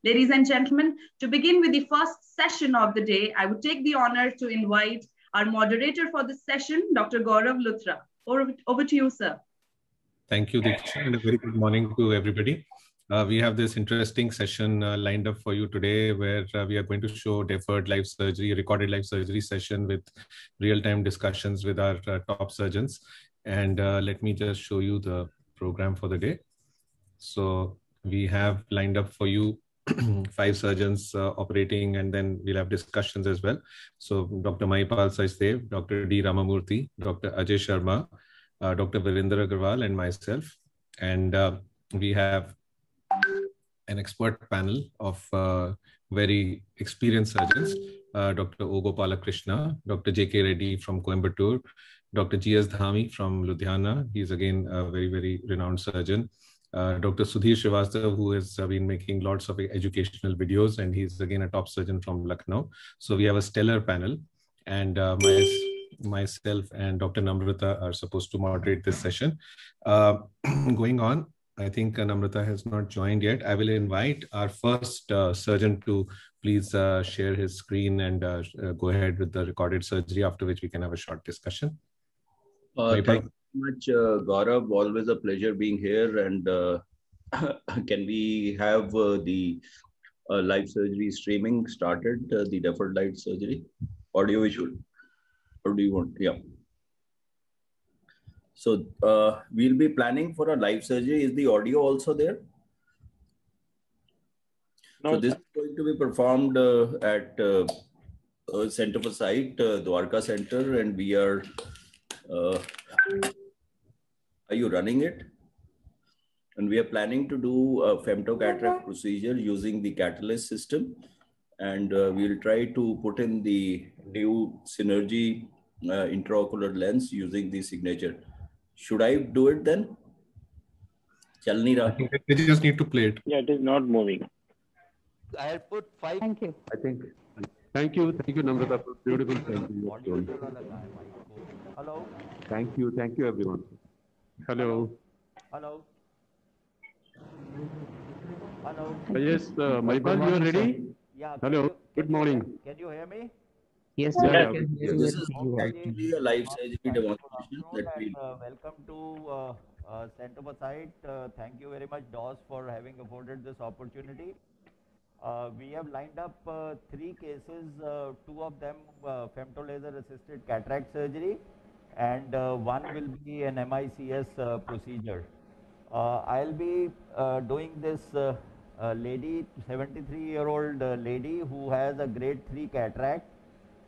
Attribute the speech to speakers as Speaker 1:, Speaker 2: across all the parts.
Speaker 1: Ladies and gentlemen, to begin with the first session of the day, I would take the honor to invite our moderator for this session, Dr. Gaurav Luthra. Over to you, sir.
Speaker 2: Thank you, Diksha, and a very good morning to everybody. We have this interesting session lined up for you today where we are going to show deferred live surgery, recorded live surgery session with real-time discussions with our top surgeons. And let me just show you the program for the day. So we have lined up for you 5 surgeons operating, and then we'll have discussions as well. So Dr. Mahipal Sachdev, Dr. D. Ramamurthy, Dr. Ajay Sharma, Dr. Virendra Agarwal, and myself. And we have an expert panel of very experienced surgeons, Dr. O. Gopalakrishna, Dr. J.K. Reddy from Coimbatore, Dr. G.S. Dhami from Ludhiana. He's again a very, very renowned surgeon. Dr. Sudhir Srivastava, who has been making lots of educational videos, and he's again a top surgeon from Lucknow. So we have a stellar panel, and myself and Dr. Namrata are supposed to moderate this session. Going on, I think Namrata has not joined yet. I will invite our first surgeon to please share his screen and go ahead with the recorded surgery, after which we can have a short discussion.
Speaker 3: Thank you much, Gaurav. Always a pleasure being here. And can we have the live surgery streaming started, the deferred live surgery? Audio visual? Or do you want? Yeah. So we'll be planning for a live surgery. Is the audio also there? No, so this is going to be performed at Center for Sight, Dwarka Center, and we are you running it? And we are planning to do a femtocataract procedure using the Catalyst system. And we'll try to put in the new Synergy intraocular lens using the Signature. Should I do it then? Chalnira.
Speaker 2: I think they just need to play it.
Speaker 4: Yeah, it is not moving.
Speaker 5: I'll put 5.
Speaker 6: Thank you.
Speaker 7: I think. Thank you, Namrata, for beautiful presentation.
Speaker 5: Hello.
Speaker 7: Thank you, everyone.
Speaker 4: Hello.
Speaker 5: Hello. Hello.
Speaker 7: Yes, Mahipal, you are ready?
Speaker 5: Yeah.
Speaker 7: Hello. Good morning.
Speaker 5: Can you hear me?
Speaker 6: Yes,
Speaker 7: Yeah,
Speaker 6: sir.
Speaker 3: This is actually a live surgery demonstration that we.
Speaker 5: Welcome to Center for Sight. Thank you very much, DOS, for having afforded this opportunity. We have lined up 3 cases, 2 of them femtolaser assisted cataract surgery, and 1 will be an MICS procedure. I'll be doing this lady, 73-year-old lady who has a grade 3 cataract,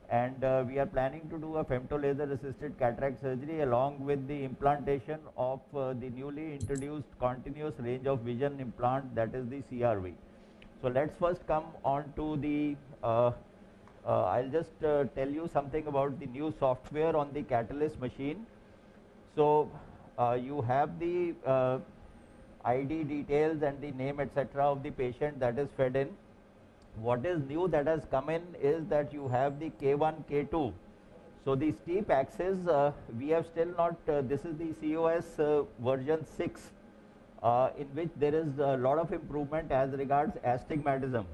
Speaker 5: and we are planning to do a femtolaser assisted cataract surgery along with the implantation of the newly introduced continuous range of vision implant, that is the CRV. So let's first come on to the, I'll just tell you something about the new software on the Catalyst machine. So you have the ID details and the name, etc. of the patient that is fed in. What is new that has come in is that you have the K1, K2. So the steep axis, we have still not, this is the COS version 6, in which there is a lot of improvement as regards astigmatism.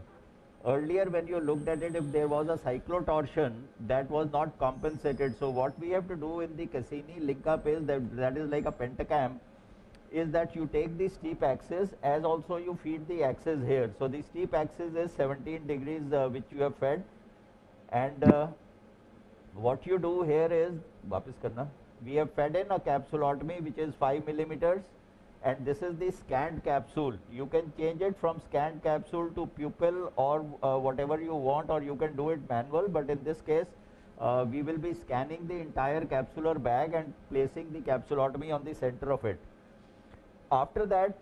Speaker 5: Earlier when you looked at it, if there was a cyclotorsion, that was not compensated. So what we have to do in the Cassini link up is that is like a pentacam, is that you take the steep axis as also you feed the axis here. So the steep axis is 17 degrees which you have fed, and what you do here is, we have fed in a capsulotomy which is 5 millimeters, and this is the scanned capsule. You can change it from scanned capsule to pupil or whatever you want, or you can do it manual, but in this case we will be scanning the entire capsular bag and placing the capsulotomy on the center of it. After that,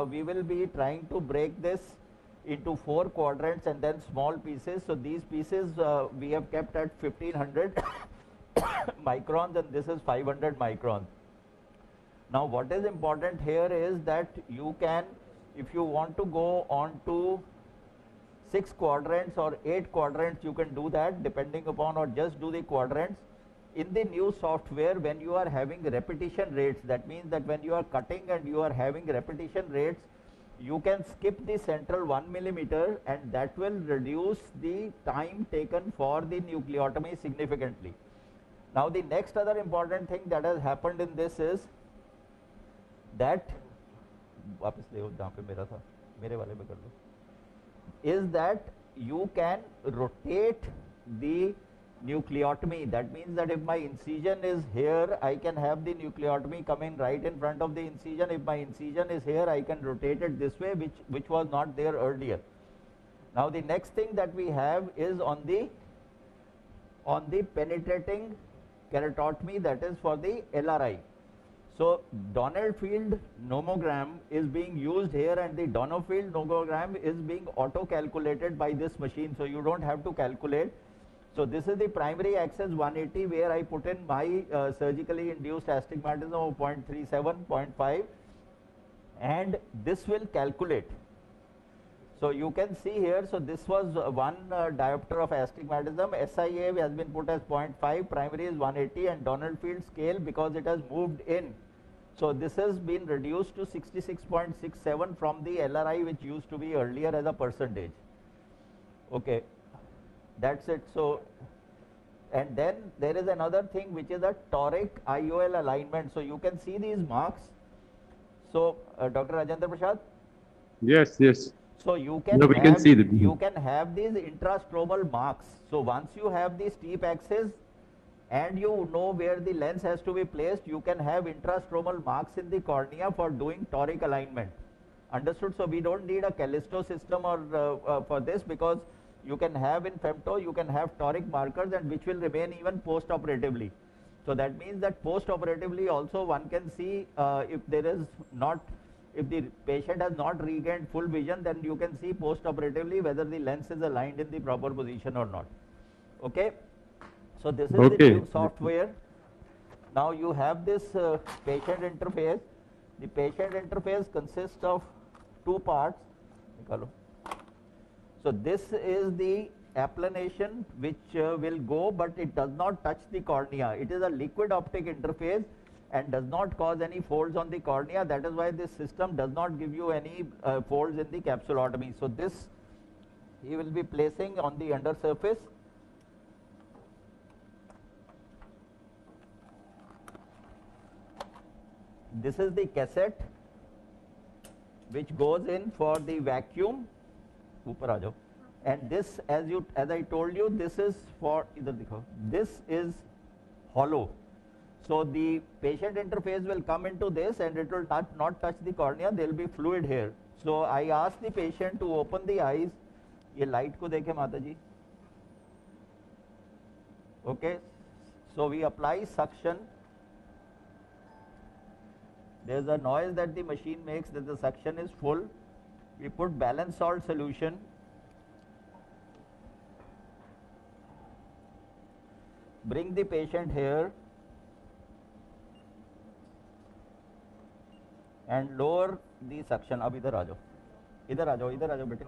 Speaker 5: we will be trying to break this into 4 quadrants and then small pieces. So these pieces we have kept at 1500 microns, and this is 500 microns. Now what is important here is that you can, if you want to go on to 6 quadrants or 8 quadrants, you can do that depending upon, or just do the quadrants. In the new software, when you are having repetition rates, that means that when you are cutting and you are having repetition rates, you can skip the central 1 millimeter, and that will reduce the time taken for the nucleotomy significantly. Now the next other important thing that has happened in this is that is that you can rotate the nucleotomy. That means that if my incision is here, I can have the nucleotomy coming right in front of the incision. If my incision is here, I can rotate it this way, which was not there earlier. Now the next thing that we have is on the penetrating keratotomy, that is for the LRI. So Donald-Field nomogram is being used here, and the Donald-Field nomogram is being auto-calculated by this machine, so you don't have to calculate. So this is the primary axis 180, where I put in my surgically induced astigmatism of 0.37, 0.5, and this will calculate. So you can see here, so this was one diopter of astigmatism. SIA has been put as 0.5, primary is 180, and Donald-Field scale, because it has moved in, so this has been reduced to 66.67 from the LRI, which used to be earlier as a percentage. Okay, that's it. So, and then there is another thing, which is a toric IOL alignment. So you can see these marks. So Dr. Rajendra Prasad?
Speaker 7: Yes, yes.
Speaker 5: So you can
Speaker 7: no, we can see them.
Speaker 5: You can have these intrastromal marks. So once you have the steep axis and you know where the lens has to be placed, you can have intrastromal marks in the cornea for doing toric alignment. Understood? So we don't need a Callisto system or for this, because you can have in femto, you can have toric markers, and which will remain even post-operatively. So that means that post-operatively also one can see if there is not, if the patient has not regained full vision, then you can see post-operatively whether the lens is aligned in the proper position or not. Okay. So this is the new software. Now you have this patient interface. The patient interface consists of two parts. So this is the applanation, which will go, but it does not touch the cornea. It is a liquid optic interface and does not cause any folds on the cornea. That is why this system does not give you any folds in the capsulotomy. So this he will be placing on the under surface. This is the cassette which goes in for the vacuum. And this, as I told you, this is for, this is hollow. So the patient interface will come into this, and it will not touch the cornea. There will be fluid here. So I ask the patient to open the eyes. Ye light ko dekhe Mataji. Okay. So we apply suction. There is a noise that the machine makes that the suction is full. We put balanced salt solution. Bring the patient here and lower the suction. अब इधर आ जाओ, इधर आ जाओ बेटे.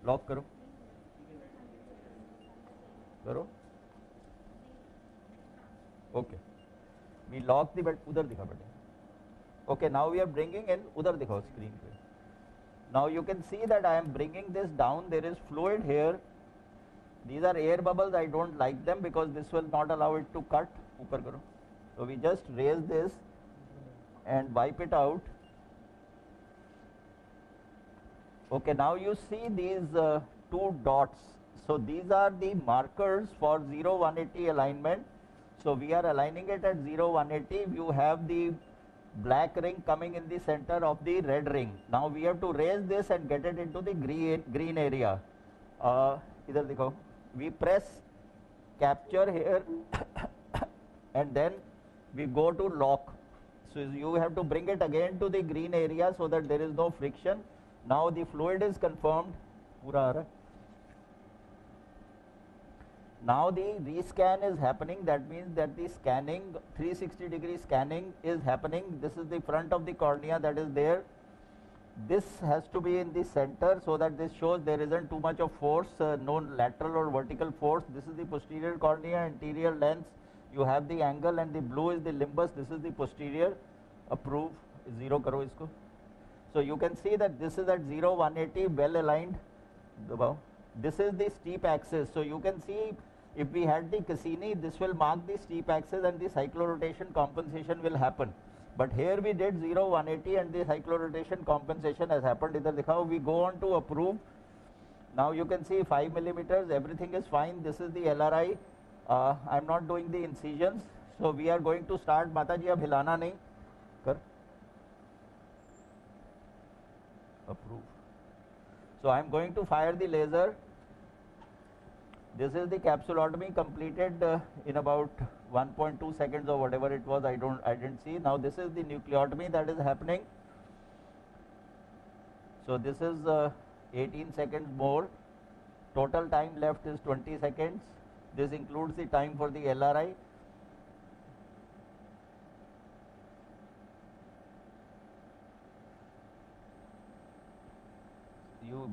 Speaker 5: Lock करो, करो. Okay. We lock the bed. उधर दिखा बेटे. Okay. Now we are bringing in. उधर दिखाओ screen पे. Now you can see that I am bringing this down. There is fluid here. These are air bubbles. I don't like them because this will not allow it to cut. ऊपर करो. So we just raise this and wipe it out. Okay, now you see these two dots. So these are the markers for 0-180 alignment. So we are aligning it at 0-180. You have the black ring coming in the center of the red ring. Now we have to raise this and get it into the green area. Idhar dekho. We press capture here and then we go to lock. So you have to bring it again to the green area so that there is no friction. Now the fluid is confirmed. Now the rescan is happening. That means that the scanning, 360-degree scanning is happening. This is the front of the cornea that is there. This has to be in the center so that this shows there isn't too much of force, no lateral or vertical force. This is the posterior cornea, anterior lens. You have the angle, and the blue is the limbus. This is the posterior. Approve. Zero karo isko. So you can see that this is at 0, 180, well aligned. This is the steep axis. So you can see if we had the Cassini, this will mark the steep axis and the cyclorotation compensation will happen. But here we did 0, 180 and the cyclorotation compensation has happened. Idhar dikhao, we go on to approve. Now you can see 5 millimeters, everything is fine. This is the LRI. I'm not doing the incisions. So we are going to start. Mataji, ab hilana nahi. Kar. Approve. So I'm going to fire the laser. This is the capsulotomy completed in about 1.2 seconds or whatever it was. I didn't see. Now this is the nucleotomy that is happening. So this is 18 seconds more. Total time left is 20 seconds. This includes the time for the LRI.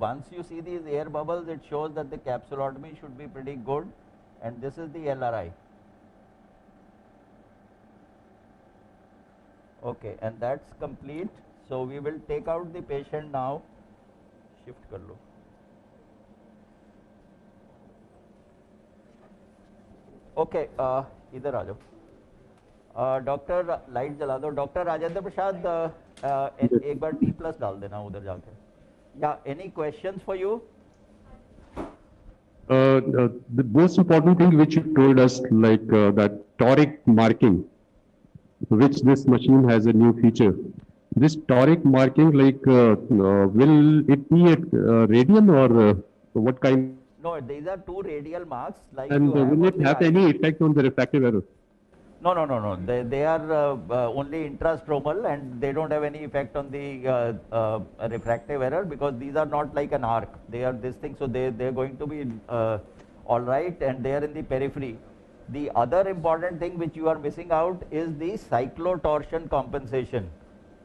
Speaker 5: Once you see these air bubbles, it shows that the capsulotomy should be pretty good, and this is the LRI. Okay, and that's complete. So we will take out the patient now. Shift kar lo. Okay, idhar aa jao. Doctor, light jala do. Dr. Rajendra Prasad, एक बार T+ डाल देना उधर जाके. Yeah, any questions for you?
Speaker 7: The most important thing which you told us, like that toric marking, which this machine has a new feature. This toric marking, like, will it be at radial or what kind?
Speaker 5: No, these are two radial marks. Like
Speaker 7: and will it have any effect on the refractive error?
Speaker 5: No. They are only intrastromal and they don't have any effect on the refractive error, because these are not like an arc. They are this thing, so they're going to be all right, and they are in the periphery. The other important thing which you are missing out is the cyclotorsion compensation.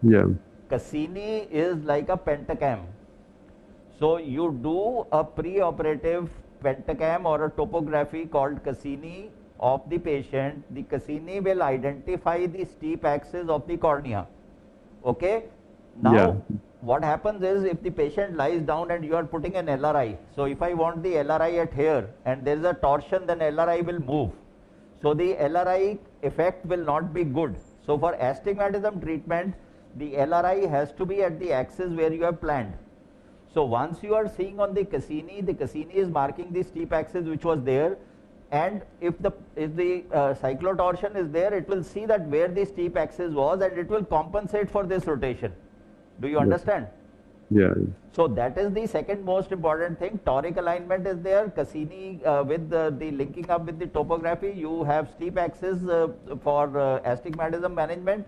Speaker 7: Yeah.
Speaker 5: Cassini is like a pentacam. So you do a pre-operative pentacam or a topography called Cassini of the patient. The Cassini will identify the steep axis of the cornea. Okay. Now, what happens is, if the patient lies down and you are putting an LRI, so if I want the LRI at here and there is a torsion, then LRI will move. So the LRI effect will not be good. So for astigmatism treatment, the LRI has to be at the axis where you have planned. So once you are seeing on the Cassini is marking the steep axis which was there, and if the cyclotorsion is there, it will see that where the steep axis was and it will compensate for this rotation. Do you understand?
Speaker 7: Yeah.
Speaker 5: So that is the second most important thing. Toric alignment is there. Cassini with the linking up with the topography, you have steep axis for astigmatism management.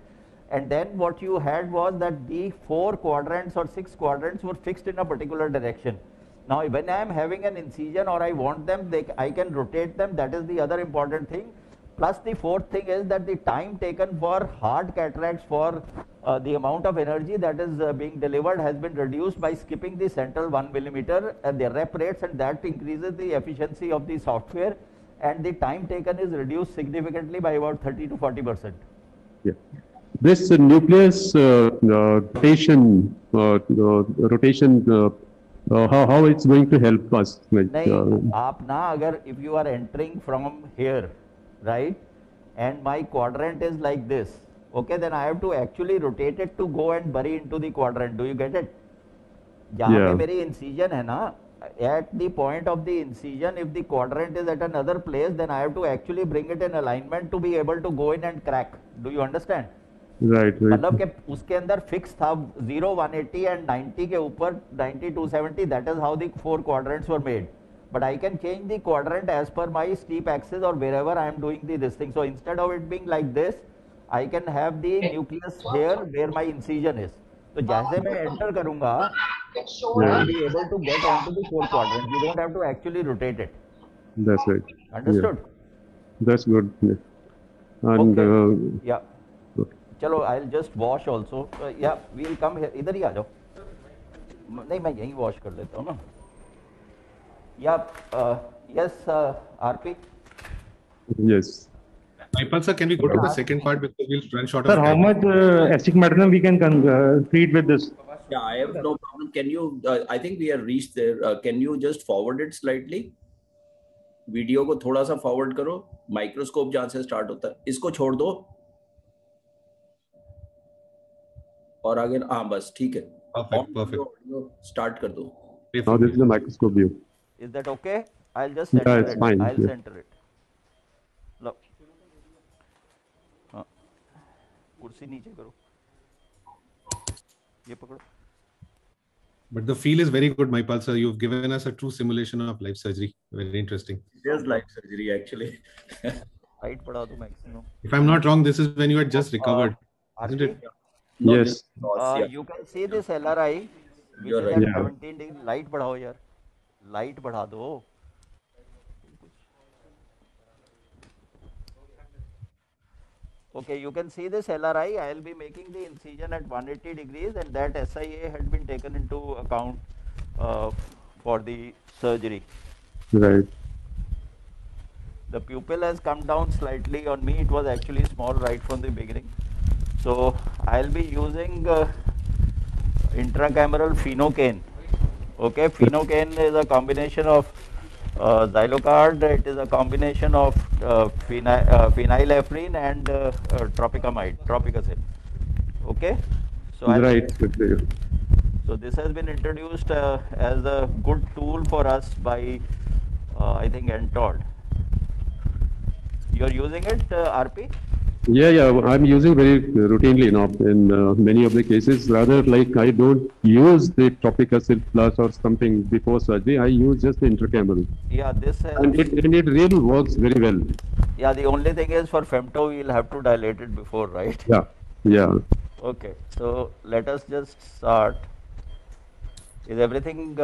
Speaker 5: And then what you had was that the 4 quadrants or 6 quadrants were fixed in a particular direction. Now when I am having an incision or I want them, I can rotate them. That is the other important thing. Plus the fourth thing is that the time taken for hard cataracts for the amount of energy that is being delivered has been reduced by skipping the central 1 millimeter and the rep rates, and that increases the efficiency of the software, and the time taken is reduced significantly by about 30 to 40%.
Speaker 7: Yeah. This nucleus rotation, how it's going to help us? Like,
Speaker 5: if you are entering from here, right, and my quadrant is like this, okay, then I have to actually rotate it to go and bury into the quadrant. Do you get it? Jahan pe meri incision hai na, at the point of the incision, if the quadrant is at another place, then I have to actually bring it in alignment to be able to go in and crack. Do you understand?
Speaker 7: Right.
Speaker 5: मतलब कि उसके अंदर fix था 0, 180 and 90 के ऊपर 90, 270. That is how the 4 quadrants were made. But I can change the quadrant as per my steep axis or wherever I am doing this thing. So instead of it being like this, I can have the nucleus here where my incision is. So जैसे मैं enter करूँगा, I'll be able to get onto the 4 quadrants. You don't have to actually rotate it.
Speaker 7: That's right.
Speaker 5: Understood?
Speaker 7: Yeah. That's good. And
Speaker 5: okay. Yeah. चलो, I'll just wash also. Yeah, we'll come here. इधर ही आ जाओ. नहीं, मैं यहीं wash कर लेता हूँ ना. Yeah. Yes, RP.
Speaker 7: Yes.
Speaker 2: Maipal sir, can we go to the second part because we'll run short
Speaker 6: sir,
Speaker 2: of time?
Speaker 6: how much astigmatism we can treat with this?
Speaker 3: Yeah, I have no problem. Can you, I think we have reached there. Can you just forward it slightly? Video को थोड़ा सा forward करो, microscope जहां से start होता है इसको छोड़ दो और आगे, हाँ बस ठीक है,
Speaker 2: Perfect.
Speaker 3: स्टार्ट कर दो.
Speaker 7: Now this is the microscope view.
Speaker 5: Is that okay? I'll just center
Speaker 7: Yeah, it's
Speaker 5: it.
Speaker 7: fine.
Speaker 5: I'll
Speaker 7: Yeah.
Speaker 5: center it. लो. हाँ. कुर्सी नीचे करो. ये पकड़ो.
Speaker 2: But the feel is very good, Maipal sir. You've given us a true simulation of life surgery. Very interesting.
Speaker 3: It is life surgery actually.
Speaker 5: Height बढ़ा दो maximum.
Speaker 2: If I'm not wrong, this is when you had just recovered, isn't it?
Speaker 3: No,
Speaker 7: Yes.
Speaker 3: this is loss, yeah.
Speaker 5: You can see this LRI, which
Speaker 3: You're
Speaker 5: is
Speaker 3: right.
Speaker 5: at
Speaker 7: Yeah.
Speaker 5: 17 degree. Light बढ़ाओ यार. Light बढ़ा दो. Okay, you can see this LRI. I will be making the incision at 180 degrees, and that SIA had been taken into account for the surgery.
Speaker 7: Right.
Speaker 5: The pupil has come down slightly on me. It was actually small right from the beginning. So I'll be using intracameral phenocaine. Okay, phenocaine is a combination of Xylocard. It is a combination of phenylephrine and tropicamide. Okay, so
Speaker 7: Right.
Speaker 5: so this has been introduced as a good tool for us by I think NTOD. You're using it, RP?
Speaker 7: Yeah, I'm using very routinely now in many of the cases. Rather, like I don't use the Tropic Acid Plus or something before surgery. I use just the intracameral.
Speaker 5: Yeah, this has,
Speaker 7: And it really works very well.
Speaker 5: yeah, the only thing is for femto we'll have to dilate it before, right?
Speaker 7: Yeah.
Speaker 5: Okay, so let us just start. Is everything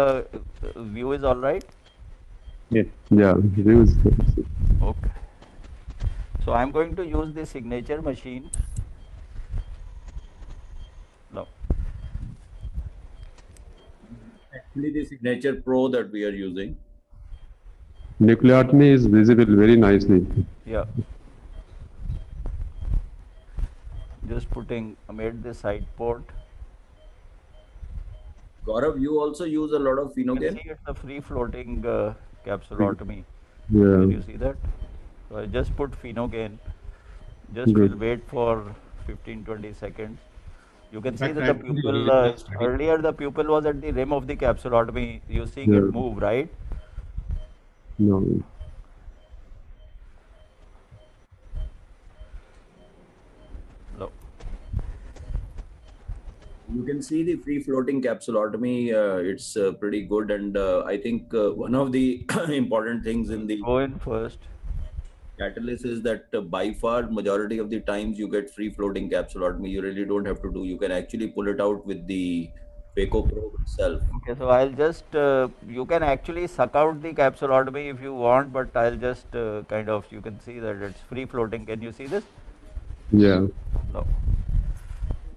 Speaker 5: view is all right?
Speaker 7: Yeah. Views.
Speaker 5: Okay. So I'm going to use the signature machine. No.
Speaker 3: Actually, the Signature Pro that we are using.
Speaker 7: Nucleotomy is visible very nicely.
Speaker 5: Yeah. Just putting, I made the side port.
Speaker 3: Gaurav, you also use a lot of
Speaker 5: You can
Speaker 3: phenocaine?
Speaker 5: see it's a free floating capsulotomy.
Speaker 7: Yeah.
Speaker 5: Can you see that? So I just put phenocaine. Just
Speaker 7: Good.
Speaker 5: will wait for 15-20 seconds. You can see
Speaker 2: fact,
Speaker 5: that the
Speaker 2: I think the
Speaker 5: pupil,
Speaker 2: really study.
Speaker 5: earlier the pupil was at the rim of the capsulotomy. You're seeing
Speaker 7: Yeah.
Speaker 5: it move, right?
Speaker 7: No.
Speaker 5: No.
Speaker 3: You can see the free floating capsulotomy. It's pretty good, and I think one of the important things in the
Speaker 5: Go in first.
Speaker 3: Catalyst is that by far majority of the times you get free floating capsulotomy. You really don't have to do. You can actually pull it out with the Phaco probe itself.
Speaker 5: Okay, so I'll just, you can actually suck out the capsulotomy if you want, but I'll just kind of, you can see that it's free floating. Can you see this?
Speaker 7: Yeah.
Speaker 5: No.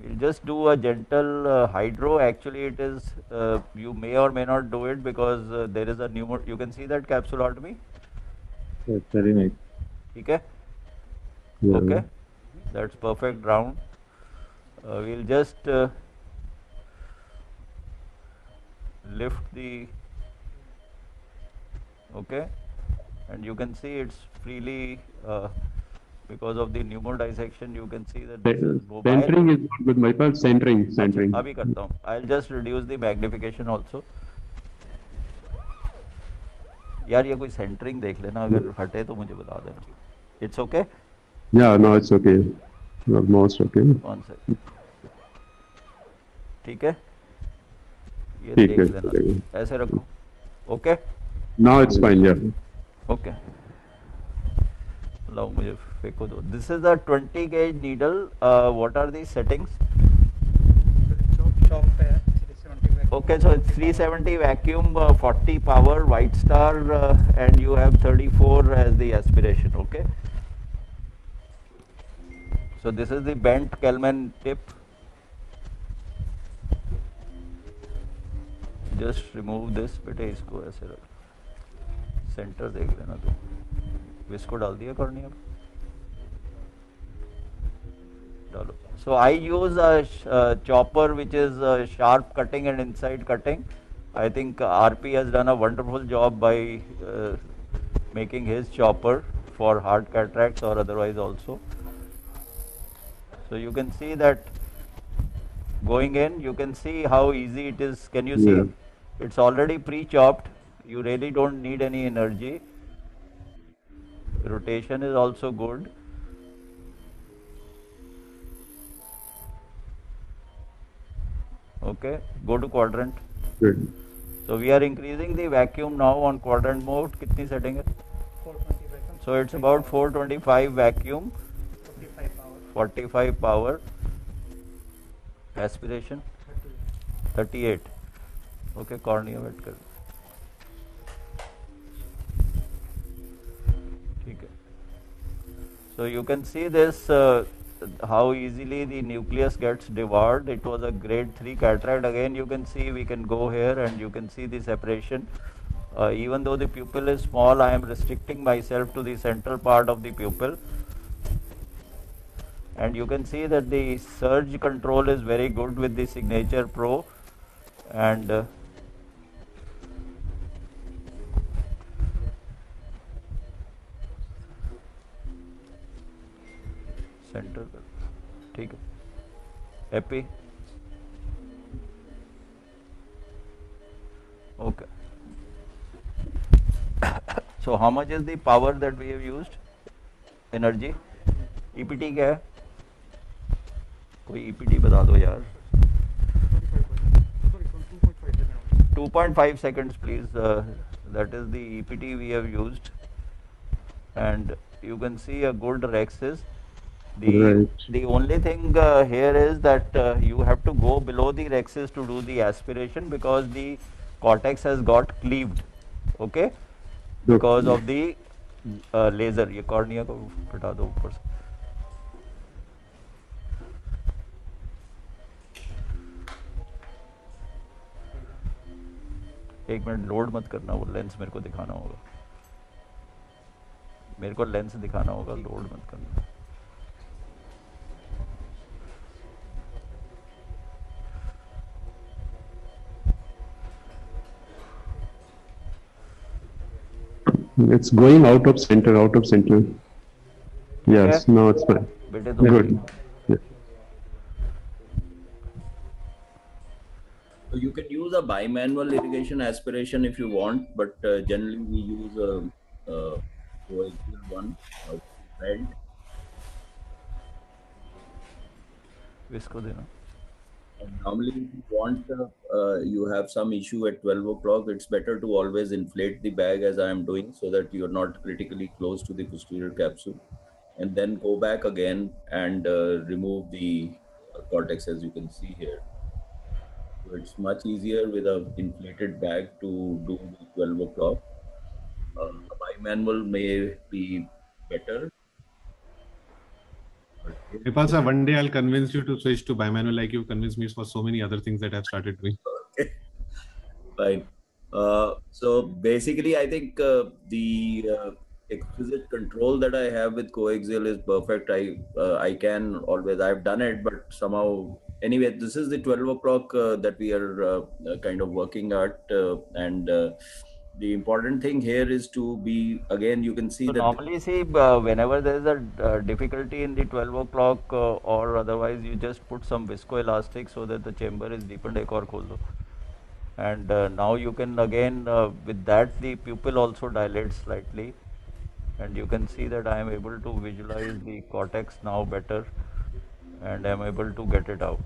Speaker 5: We'll just do a gentle hydro. Actually, it is, you may or may not do it because there is a you can see that capsulotomy.
Speaker 7: That's very nice.
Speaker 5: Okay?
Speaker 7: Yeah.
Speaker 5: Okay, that's perfect round. We'll just lift the, okay, and you can see it's freely because of the pneumodissection. You can see that this is mobile.
Speaker 7: Centering is not good, Maipal. Centering.
Speaker 5: अभी करता हूँ. I'll just reduce the magnification also. यार ये कोई centering देख लेना, अगर हटे तो मुझे बता देना. It's okay?
Speaker 7: Yeah, no, it's okay. Almost okay.
Speaker 5: One second. ठीक है? ये
Speaker 7: ठीक
Speaker 5: देख
Speaker 7: है,
Speaker 5: लेना.
Speaker 7: चलेगा.
Speaker 5: ऐसे रखो. Okay?
Speaker 7: Now it's fine, yeah.
Speaker 5: Okay. लाओ मुझे फेंको दो. This is a 20 gauge needle. What are the settings? Okay, so it's 370 vacuum, 40 power, White Star, and you have 34 as the aspiration. Okay. So this is the bent Kelman tip. Just remove this. बेटे इसको ऐसे रख. Center देख लेना तो. इसको डाल दिया करनी अब. डालो. So I use a chopper which is sharp cutting and inside cutting. I think RP has done a wonderful job by making his chopper for hard cataracts or otherwise also. So you can see that going in, you can see how easy it is. Can you see? It's already pre-chopped. You really don't need any energy. Rotation is also good. Okay, go to quadrant.
Speaker 7: Good.
Speaker 5: So we are increasing the vacuum now on quadrant mode. Kitni setting hai?
Speaker 6: 420 vacuum.
Speaker 5: So it's about 425 vacuum, 45 power. Aspiration 38. Okay, cornea wet kar. Okay. So you can see this how easily the nucleus gets devoured. It was a grade 3 cataract. Again, you can see we can go here and you can see the separation. Even though the pupil is small, I am restricting myself to the central part of the pupil. And you can see that the surge control is very good with the Signature Pro, and center, ठीक है, happy, okay. So how much is the power that we have used? Energy, EPT क्या है? कोई EPT बता दो यार. 2.5 seconds please. That is the EPT we have used, and you can see a good rhexis. The only thing here is that you have to go below the rhexis to do the aspiration, because the cortex has got cleaved, okay, because of the laser. ये cornea को हटा दो ऊपर से. एक minute, load मत करना, वो लेंस मेरे को दिखाना होगा, मेरे को लेंस दिखाना होगा, लोड मत करना.
Speaker 7: It's going out of center, out of center. Yes,
Speaker 5: Okay.
Speaker 7: no, it's fine.
Speaker 5: बेटे तो
Speaker 7: Good. Yeah.
Speaker 3: So you can use a bimanual irrigation aspiration if you want, but generally we use a coaxial one, belt.
Speaker 5: इसको देना.
Speaker 3: And normally, if you want, you have some issue at 12 o'clock, it's better to always inflate the bag as I am doing, so that you're not critically close to the posterior capsule, and then go back again and remove the cortex, as you can see here. So it's much easier with an inflated bag to do the 12 o'clock. A bimanual may be better.
Speaker 2: Nepal sir, one day I'll convince you to switch to bimanual, like you convinced me for so many other things that I've started doing.
Speaker 3: Okay, fine. So basically, I think the exquisite control that I have with coaxial is perfect. I can always, I've done it, but somehow, anyway, this is the 12 o'clock that we are kind of working at, and the important thing here is to be, again, you can see
Speaker 5: So
Speaker 3: that
Speaker 5: normally, see, whenever there is a difficulty in the 12 o'clock or otherwise, you just put some viscoelastic so that the chamber is deepened. एक और खोल दो. And now you can again, with that, the pupil also dilates slightly, and you can see that I am able to visualize the cortex now better, and I am able to get it out.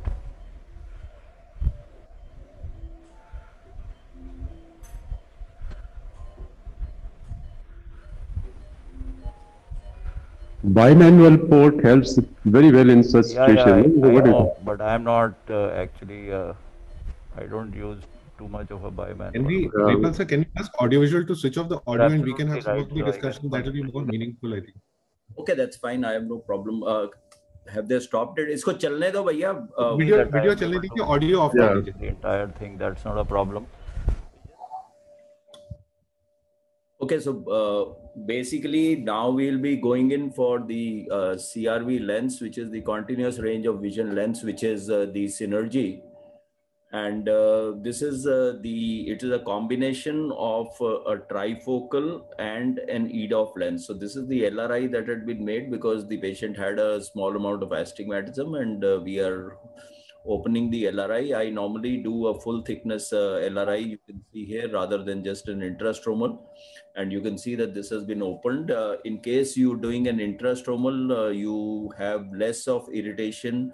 Speaker 7: Bimanual port helps very well in such
Speaker 5: Yeah,
Speaker 7: situation.
Speaker 5: I
Speaker 7: What is-
Speaker 5: know, but I am not actually, I don't use too much of a bimanual.
Speaker 2: Can we, Nepal sir, can you ask audiovisual to switch off the audio and we can have some
Speaker 5: Absolutely
Speaker 2: of the
Speaker 5: right.
Speaker 2: discussion that will be more meaningful, I think.
Speaker 3: okay, that's fine. I have no problem. Have they stopped it? इसको चलने दो भैया.
Speaker 2: Video चलने दीजिए, audio off कर दीजिए.
Speaker 5: The entire thing, that's not a problem.
Speaker 3: Okay, so basically now we'll be going in for the CRV lens, which is the continuous range of vision lens, which is the Synergy. And this is it is a combination of a trifocal and an EDOF lens. So this is the LRI that had been made because the patient had a small amount of astigmatism, and we are opening the LRI. I normally do a full thickness LRI, you can see here, rather than just an intrastromal. And you can see that this has been opened. In case you're doing an intrastromal, you have less of irritation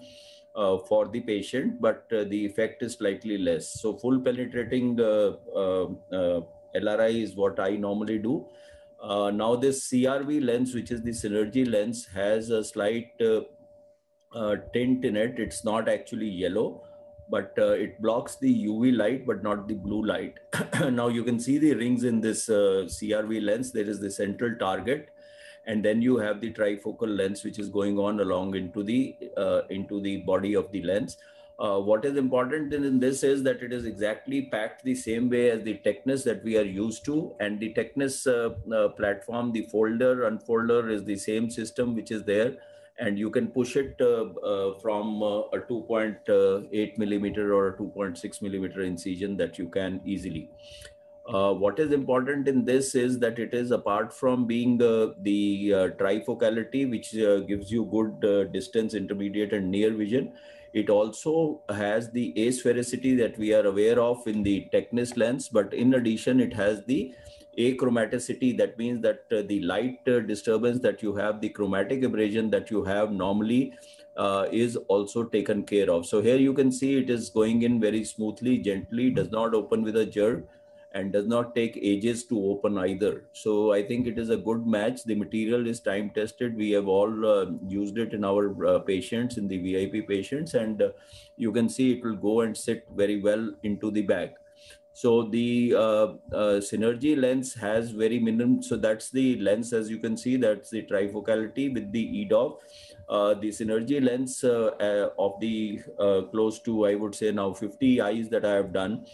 Speaker 3: for the patient, but the effect is slightly less. So full penetrating LRI is what I normally do. Now this CRV lens, which is the Synergy lens, has a slight tint in it. It's not actually yellow, but it blocks the UV light, but not the blue light. Now you can see the rings in this CRV lens. There is the central target, and then you have the trifocal lens, which is going on along into the body of the lens. What is important in this is that it is exactly packed the same way as the Tecnis that we are used to, and the Tecnis platform, the folder unfolder is the same system which is there, and you can push it from a 2.8 millimeter or a 2.6 millimeter incision that you can easily. What is important in this is that it is, apart from being the trifocality, which gives you good distance, intermediate and near vision, it also has the asphericity that we are aware of in the Tecnis lens, but in addition it has the achromaticity. That means that the light disturbance that you have, the chromatic aberration that you have normally is also taken care of. So here you can see it is going in very smoothly, gently, does not open with a jerk, and does not take ages to open either. So I think it is a good match. The material is time tested. We have all used it in our patients, in the VIP patients, and you can see it will go and sit very well into the bag. So the Synergy lens has very minimum. So that's the lens, as you can see, that's the trifocality with the EDOF. The Synergy lens of the close to, I would say now 50 eyes that I have done,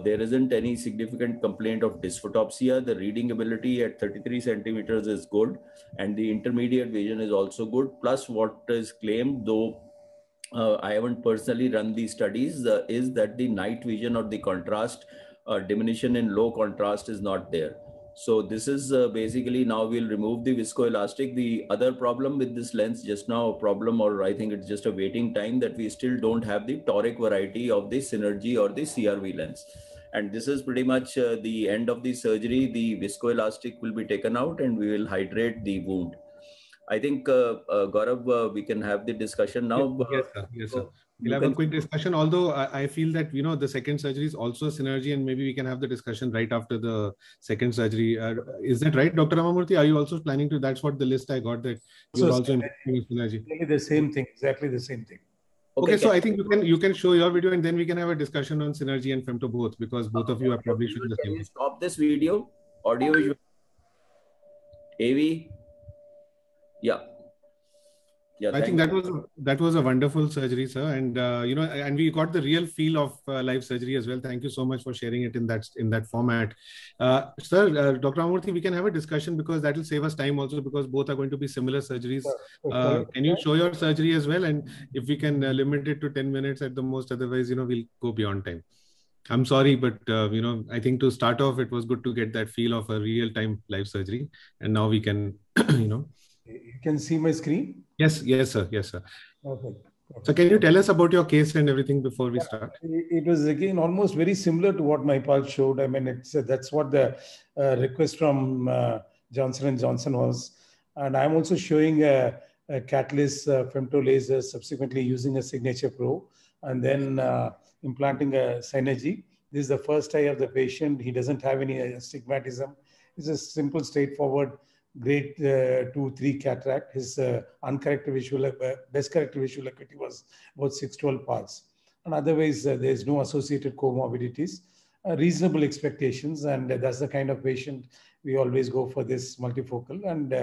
Speaker 3: there isn't any significant complaint of dysphotopsia. The reading ability at 33 centimeters is good, and the intermediate vision is also good. Plus what is claimed, though I haven't personally run these studies, is that the night vision or the contrast diminution in low contrast is not there. So this is basically, now we'll remove the viscoelastic. The other problem with this lens just now, or I think it's just a waiting time, that we still don't have the toric variety of the Synergy or the CRV lens. And this is pretty much the end of the surgery. The viscoelastic will be taken out and we will hydrate the wound. I think, Gaurav, we can have the discussion now.
Speaker 2: Yes, sir. Yes, sir. We'll have a quick discussion, although I feel that, the second surgery is also Synergy, and maybe we can have the discussion right after the second surgery. Is that right, Dr. Ramamurthy? Are you also planning to? That's what the list I got, that you're also implementing Synergy.
Speaker 6: The same thing, exactly the same thing.
Speaker 2: Okay, so I think you can show your video, and then we can have a discussion on Synergy and Femto both, because both of you are probably showing the same.
Speaker 3: Can you stop this video? Audio visual. AV. Yeah. Yeah,
Speaker 2: I think that was a wonderful surgery, sir, and and we got the real feel of live surgery as well. Thank you so much for sharing it in that format, sir. Dr. Ramamurthy, we can have a discussion, because that will save us time also, because both are going to be similar surgeries. Can you show your surgery as well, and if we can limit it to 10 minutes at the most, otherwise we'll go beyond time. I'm sorry, but I think to start off, it was good to get that feel of a real-time live surgery, and now we can
Speaker 6: You can see my screen?
Speaker 2: Yes, sir. Yes, sir.
Speaker 6: Okay.
Speaker 2: So can you tell us about your case and everything before we start?
Speaker 6: It was, again, almost very similar to what Maipal showed. I mean, that's what the request from Johnson & Johnson was. And I'm also showing a Catalyst femto laser, subsequently using a Signature Pro, and then implanting a Synergy. This is the first eye of the patient. He doesn't have any astigmatism. It's a simple, straightforward grade 2-3 cataract. His uncorrected visual, best corrected visual acuity was about 612 parts. And otherwise, there is no associated comorbidities, reasonable expectations. And that's the kind of patient we always go for, this multifocal. And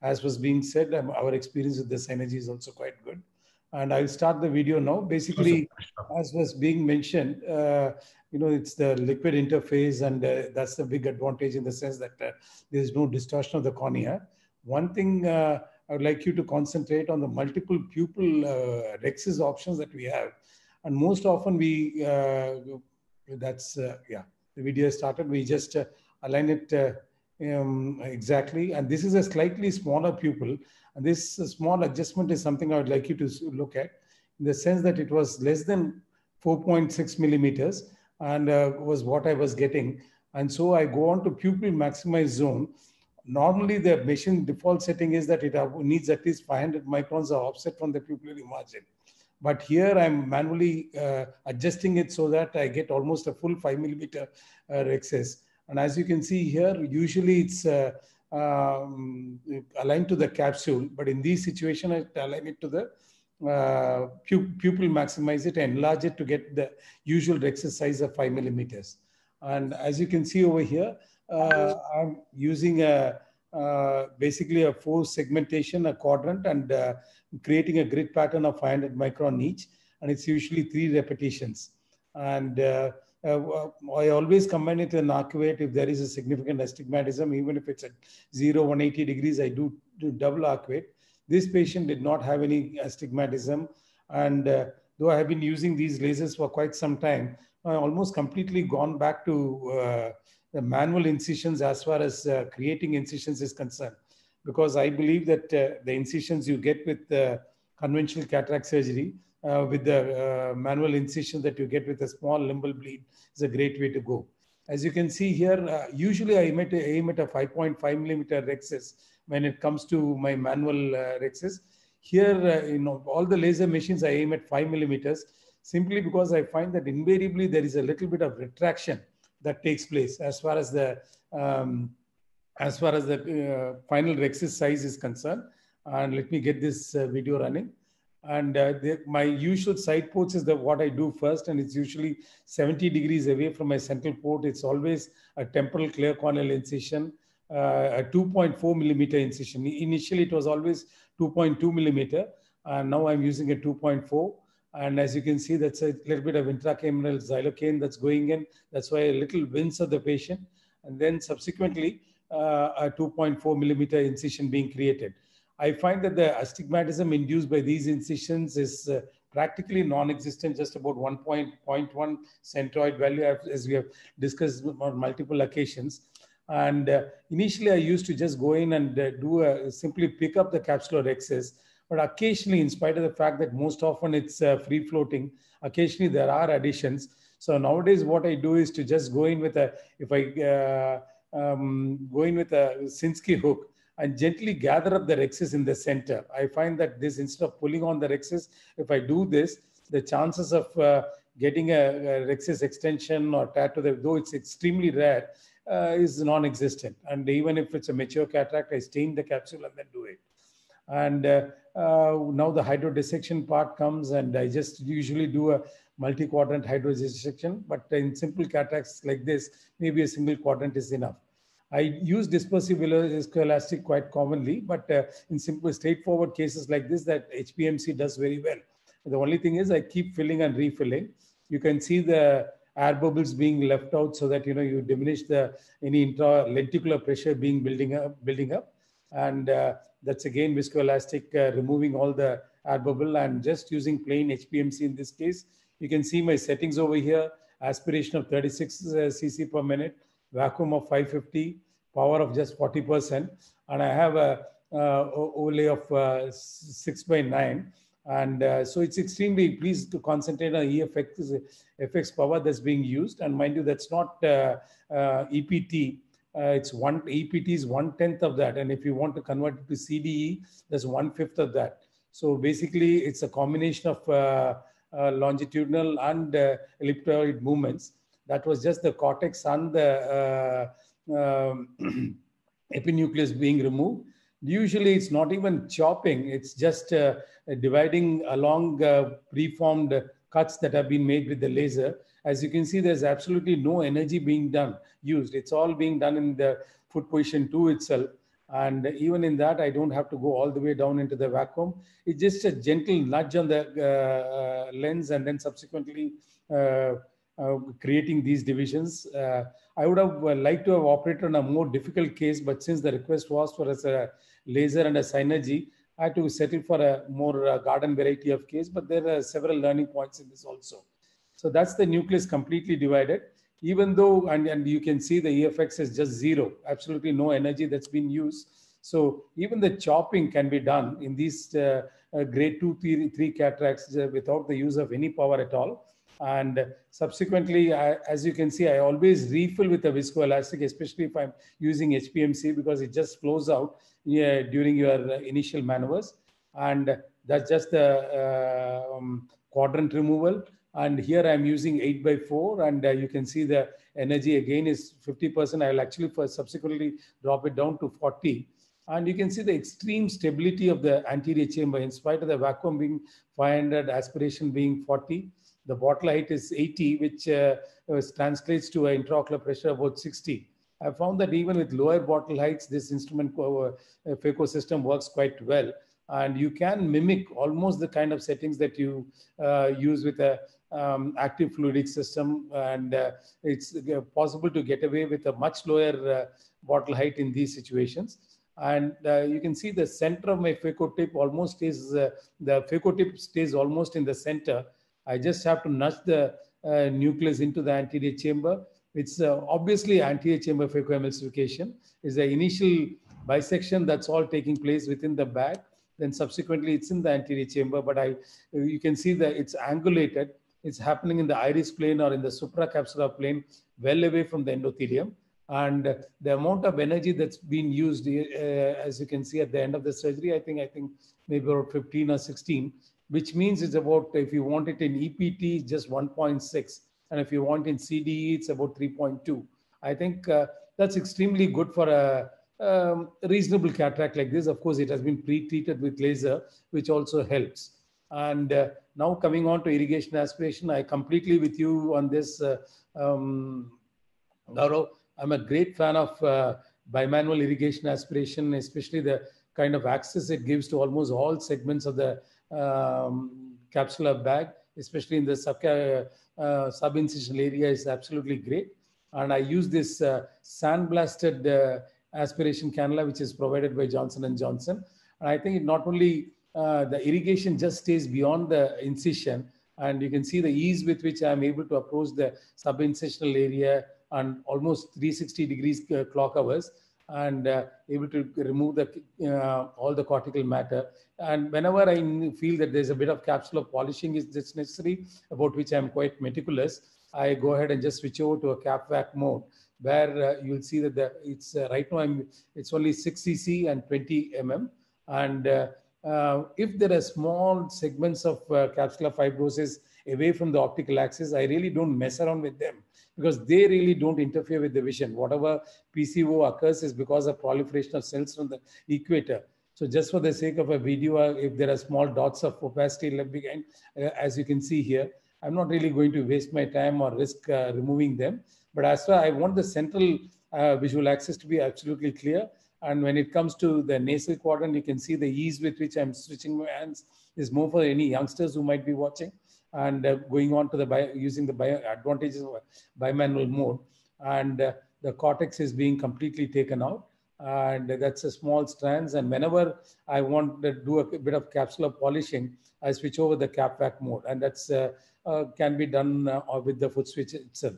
Speaker 6: as was being said, our experience with this Synergy is also quite good. And I'll start the video now. Basically, as was being mentioned, it's the liquid interface, and that's the big advantage in the sense that there's no distortion of the cornea. One thing I would like you to concentrate on the multiple pupil rhexis options that we have. And most often the video started. We just align it exactly. And this is a slightly smaller pupil. And this small adjustment is something I would like you to look at, in the sense that it was less than 4.6 millimeters and was what I was getting. And so I go on to pupil maximized zone. Normally, the machine default setting is that it needs at least 500 microns of offset from the pupillary margin. But here I'm manually adjusting it so that I get almost a full 5 millimeter rhexis. And as you can see here, usually it's aligned to the capsule, but in this situation, I align it to the pupil, maximize it, and enlarge it to get the usual rhexis size of 5 millimeters. And as you can see over here, I'm using basically a 4 segmentation, a quadrant, and creating a grid pattern of 500 micron each. And it's usually 3 repetitions. And I always combine it with an arcuate if there is a significant astigmatism. Even if it's at 0, 180 degrees, I do double arcuate. This patient did not have any astigmatism. And though I have been using these lasers for quite some time, I almost completely gone back to the manual incisions as far as creating incisions is concerned. Because I believe that the incisions you get with conventional cataract surgery, with the manual incision that you get with a small limbal bleed, is a great way to go. As you can see here, usually I aim at a 5.5 millimeter rhexis when it comes to my manual rhexis. Here, all the laser machines I aim at 5 millimeters, simply because I find that invariably there is a little bit of retraction that takes place as far as the final rhexis size is concerned. And let me get this video running. And my usual side ports is what I do first, and it's usually 70 degrees away from my central port. It's always a temporal clear corneal incision, a 2.4 millimeter incision. Initially, it was always 2.2 millimeter, and now I'm using a 2.4. And as you can see, that's a little bit of intracameral xylocaine that's going in. That's why a little wince of the patient. And then subsequently, a 2.4 millimeter incision being created. I find that the astigmatism induced by these incisions is practically non-existent, just about 1.1 centroid value, as we have discussed on multiple occasions. And initially, I used to just go in and simply pick up the capsular rhexis. But occasionally, in spite of the fact that most often it's free floating, occasionally there are additions. So nowadays, what I do is to just go in with go in with a Sinskey hook and gently gather up the rhexis in the center. I find that this, instead of pulling on the rhexis, if I do this, the chances of getting a rhexis extension or tattoo, though it's extremely rare, is non-existent. And even if it's a mature cataract, I stain the capsule and then do it. And now the hydrodissection part comes, and I just usually do a multi-quadrant hydrodissection. But in simple cataracts like this, maybe a single quadrant is enough. I use dispersive viscoelastic quite commonly, but in simple, straightforward cases like this, that HPMC does very well. The only thing is I keep filling and refilling. You can see the air bubbles being left out so that you diminish any intra-lenticular pressure building up. And that's again viscoelastic, removing all the air bubble and just using plain HPMC in this case. You can see my settings over here: aspiration of 36 cc per minute, vacuum of 550, power of just 40%, and I have a overlay of 6/9. And so it's extremely, please to concentrate on FX power that's being used. And mind you, that's not EPT. EPT is 1/10 of that. And if you want to convert it to CDE, that's 1/5 of that. So basically, it's a combination of longitudinal and ellipsoid movements. That was just the cortex and the epinucleus being removed. Usually, it's not even chopping. It's just dividing along preformed cuts that have been made with the laser. As you can see, there's absolutely no energy being used. It's all being done in the foot position 2 itself. And even in that, I don't have to go all the way down into the vacuum. It's just a gentle nudge on the lens, and then subsequently creating these divisions. I would have liked to have operated on a more difficult case, but since the request was for a laser and a synergy, I had to settle for a more garden variety of case, but there are several learning points in this also. So that's the nucleus completely divided, even though, and you can see the EFX is just zero, absolutely no energy that's been used. So even the chopping can be done in these grade 2, 3 cataracts without the use of any power at all. And subsequently, as you can see, I always refill with a viscoelastic, especially if I'm using HPMC, because it just flows out during your initial maneuvers. And that's just the quadrant removal. And here I'm using 8x4, and you can see the energy again is 50%. I'll actually subsequently drop it down to 40. And you can see the extreme stability of the anterior chamber, in spite of the vacuum being 500, aspiration being 40. The bottle height is 80, which translates to an intraocular pressure about 60. I found that even with lower bottle heights, this instrument phaco system works quite well. And you can mimic almost the kind of settings that you use with a active fluidic system. And it's possible to get away with a much lower bottle height in these situations. And you can see the center of my phaco tip almost stays, the phaco tip stays almost in the center. I just have to nudge the nucleus into the anterior chamber. It's obviously anterior chamber phacoemulsification. Is the initial bisection that's all taking place within the bag. Then subsequently it's in the anterior chamber, but you can see that it's angulated. It's happening in the iris plane or in the supracapsular plane, well away from the endothelium. And the amount of energy that's been used, as you can see at the end of the surgery, I think maybe about 15 or 16, which means it's about, if you want it in EPT, just 1.6. And if you want in CDE, it's about 3.2. I think that's extremely good for a reasonable cataract like this. Of course, it has been pre-treated with laser, which also helps. And now coming on to irrigation aspiration, I completely with you on this, Gaurav. I'm a great fan of bimanual irrigation aspiration, especially the kind of access it gives to almost all segments of the capsular bag, especially in the subincisional area, is absolutely great. And I use this sandblasted aspiration cannula, which is provided by Johnson & Johnson. And I think it not only the irrigation just stays beyond the incision, and you can see the ease with which I'm able to approach the subincisional area and almost 360 degrees clock hours, and able to remove all the cortical matter. And whenever I feel that there's a bit of capsular polishing is just necessary, about which I'm quite meticulous, I go ahead and just switch over to a cap-vac mode, where you'll see that it's right now it's only 6 cc and 20 mm. And if there are small segments of capsular fibrosis away from the optical axis, I really don't mess around with them, because they really don't interfere with the vision. Whatever PCO occurs is because of proliferation of cells from the equator. So just for the sake of a video, if there are small dots of opacity left behind, as you can see here, I'm not really going to waste my time or risk removing them. But as far I want the central visual axis to be absolutely clear. And when it comes to the nasal quadrant, you can see the ease with which I'm switching my hands is more for any youngsters who might be watching, and going on to using the advantages of bimanual mode. And the cortex is being completely taken out. And that's a small strands. And whenever I want to do a bit of capsular polishing, I switch over the cap-vac mode. And that's can be done with the foot switch itself.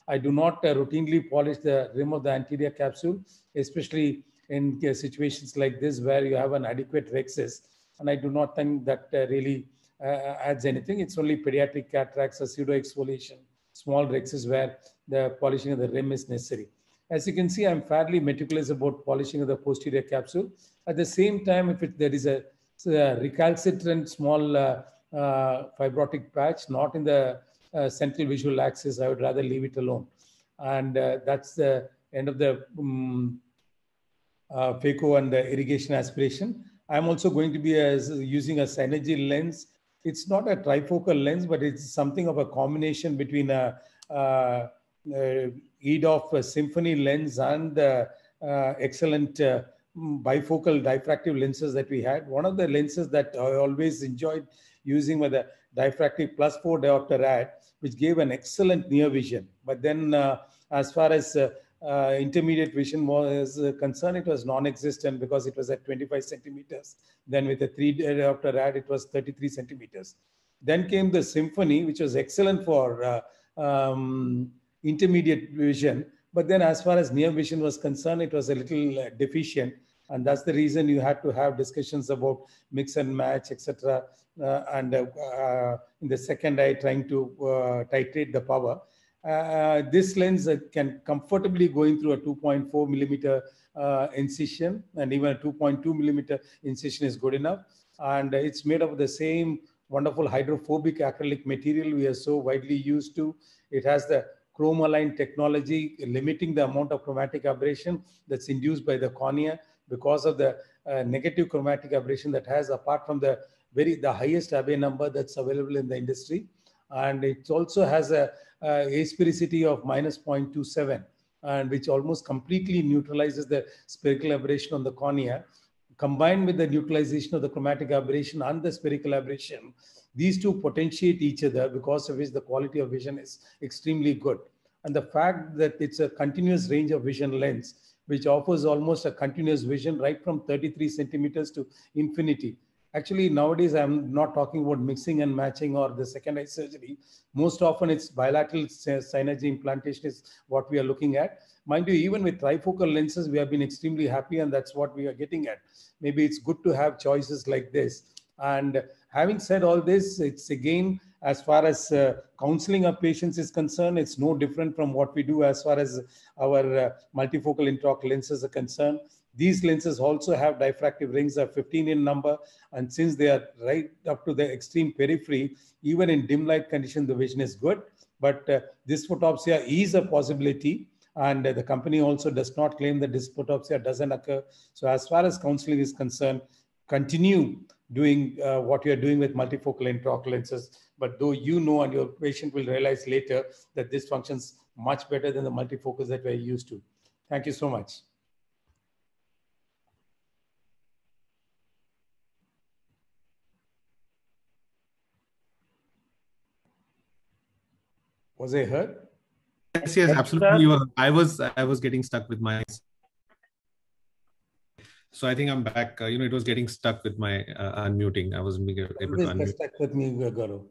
Speaker 6: I do not routinely polish the rim of the anterior capsule, especially in situations like this where you have an adequate rhexis. And I do not think that really adds anything. It's only pediatric cataracts or pseudo-exfoliation, small rhexis where the polishing of the rim is necessary. As you can see, I'm fairly meticulous about polishing of the posterior capsule. At the same time, if there is a recalcitrant small fibrotic patch, not in the central visual axis, I would rather leave it alone. And that's the end of the phaco and the irrigation aspiration. I'm also going to be using a Synergy lens. It's not a trifocal lens, but it's something of a combination between a EDOF Symphony lens and excellent bifocal diffractive lenses that we had. One of the lenses that I always enjoyed using with the diffractive +4 diopter ad, which gave an excellent near vision. But then as far as intermediate vision was concerned, it was non-existent because it was at 25 centimeters. Then with a 3 diopter rad, it was 33 centimeters. Then came the Symphony, which was excellent for intermediate vision. But then as far as near vision was concerned, it was a little deficient. And that's the reason you had to have discussions about mix and match, etc. And in the second eye, trying to titrate the power. This lens can comfortably going through a 2.4 millimeter incision, and even a 2.2 millimeter incision is good enough. And it's made of the same wonderful hydrophobic acrylic material we are so widely used to. It has the ChromaLine technology, limiting the amount of chromatic aberration that's induced by the cornea because of the negative chromatic aberration that has, apart from the highest Abbe number that's available in the industry. And it also has a asphericity of -0.27, and which almost completely neutralizes the spherical aberration on the cornea. Combined with the neutralization of the chromatic aberration and the spherical aberration, these two potentiate each other, because of which the quality of vision is extremely good. And the fact that it's a continuous range of vision lens, which offers almost a continuous vision right from 33 centimeters to infinity. Actually, nowadays, I'm not talking about mixing and matching or the second eye surgery. Most often, it's bilateral synergy implantation is what we are looking at. Mind you, even with trifocal lenses, we have been extremely happy, and that's what we are getting at. Maybe it's good to have choices like this. And having said all this, it's again, as far as counseling of patients is concerned, it's no different from what we do as far as our multifocal intraocular lenses are concerned. These lenses also have diffractive rings of 15 in number, and since they are right up to the extreme periphery, even in dim light condition, the vision is good. But this photopsia is a possibility, and the company also does not claim that this photopsia doesn't occur. So as far as counseling is concerned, continue doing what you're doing with multifocal intraocular lenses. But though you know, and your patient will realize later, that this functions much better than the multifocals that we're used to. Thank you so much. Was I heard?
Speaker 2: Yes, yes, absolutely. I was getting stuck with my. So I think I'm back. It was getting stuck with my unmuting. I wasn't able to unmute.
Speaker 6: Stuck with me, Gaurav.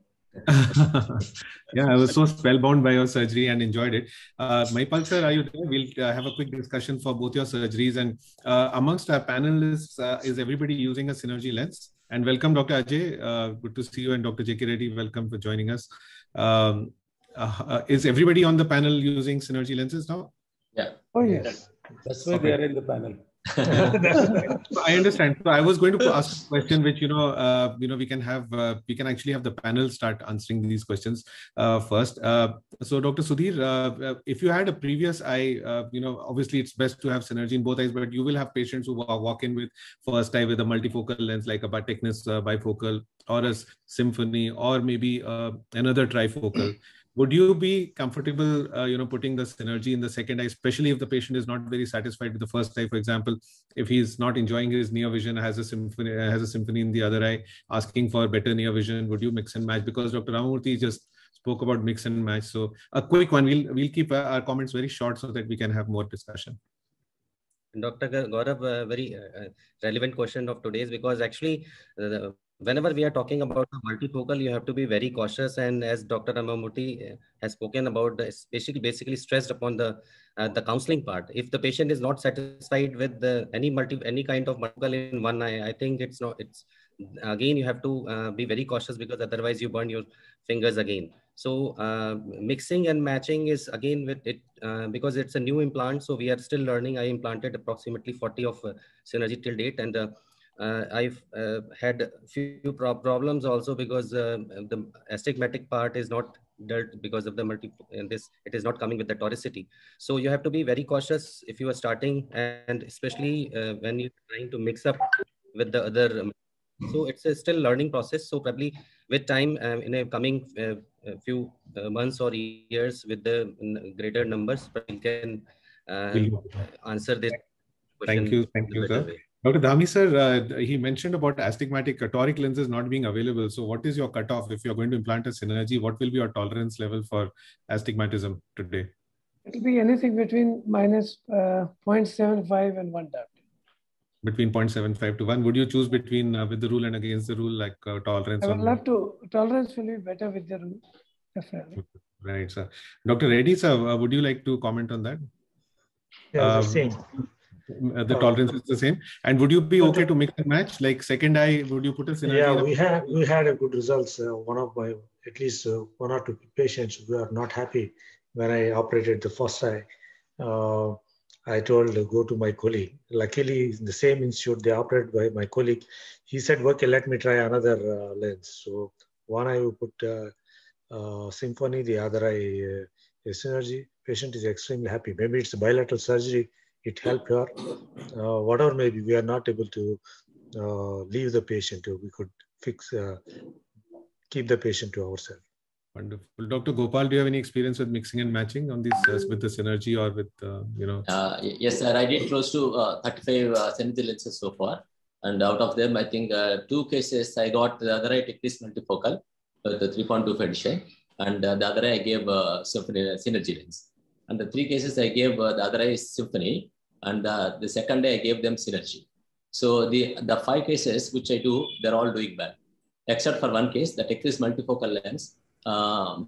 Speaker 2: Yeah, I was so spellbound by your surgery and enjoyed it. Maipal sir, are you there? We'll have a quick discussion for both your surgeries. And amongst our panelists, is everybody using a Synergy lens? And welcome, Dr. Ajay. Good to see you. And Dr. J.K. Reddy, welcome for joining us. Is everybody on the panel using Synergy lenses now?
Speaker 8: Yeah.
Speaker 6: Oh, yes. That's why they are in the panel.
Speaker 2: I understand. So I was going to ask a question, which we can actually have the panel start answering these questions first. So Dr. Sudhir, if you had a previous eye, obviously it's best to have Synergy in both eyes, but you will have patients who walk in with first eye with a multifocal lens like a Batecnis bifocal or a Symphony or maybe another trifocal. Would you be comfortable, putting the Synergy in the second eye, especially if the patient is not very satisfied with the first eye? For example, if he's not enjoying his near vision, has a Symphony in the other eye, asking for better near vision, would you mix and match? Because Dr. Ramamurthy just spoke about mix and match. So a quick one. We'll keep our comments very short so that we can have more discussion.
Speaker 8: Dr. Gaurav, a very relevant question of today's, because actually whenever we are talking about multifocal, you have to be very cautious. And as Dr. Ramamurthy has spoken about, basically stressed upon the counseling part. If the patient is not satisfied with any kind of multifocal in one eye, I think again, you have to be very cautious, because otherwise you burn your fingers again. So mixing and matching is again with it, because it's a new implant. So we are still learning. I implanted approximately 40 of Synergy till date. And I've had a few problems also, because the astigmatic part is not dealt because of the it is not coming with the toricity. So you have to be very cautious if you are starting, and especially when you're trying to mix up with the other. So it's a still learning process. So probably with time, in a coming few months or years, with the greater numbers, we can answer this question.
Speaker 2: Thank you, sir. Dr. Dhami sir, he mentioned about astigmatic toric lenses not being available. So what is your cutoff if you're going to implant a Synergy? What will be your tolerance level for astigmatism today?
Speaker 9: It will be anything between minus 0.75 and 1 diopter.
Speaker 2: Between 0.75 to 1. Would you choose between with the rule and against the rule, like tolerance?
Speaker 9: I would love to. Tolerance will be better with the rule, definitely.
Speaker 2: Right, sir. Dr. Reddy sir, would you like to comment on that?
Speaker 10: Yeah, the same.
Speaker 2: The tolerance is the same. And would you be okay to mix and match? Like second eye, would you put a Synergy?
Speaker 10: Yeah, we had a good results. One of my, at least 1 or 2 patients who are not happy when I operated the first eye. I told go to my colleague. Luckily, in the same institute, they operated by my colleague. He said, okay, let me try another lens. So one eye we put Symphony, the other eye Synergy. Patient is extremely happy. Maybe it's a bilateral surgery. It helped her. Whatever maybe, we are not able to leave the patient. We could keep the patient to ourselves.
Speaker 2: Wonderful. Dr. Gopal, do you have any experience with mixing and matching on this with the Synergy or with,
Speaker 11: Yes, sir. I did close to 35 Synergy lenses so far. And out of them, I think 2 cases I got the other eye Teclis multifocal, the 3.25 edition. And the other eye I gave Synergy lens. And the 3 cases I gave the other eye Symphony. And the second day I gave them Synergy. So the 5 cases which I do, they're all doing well. Except for 1 case, the Teclis multifocal lens.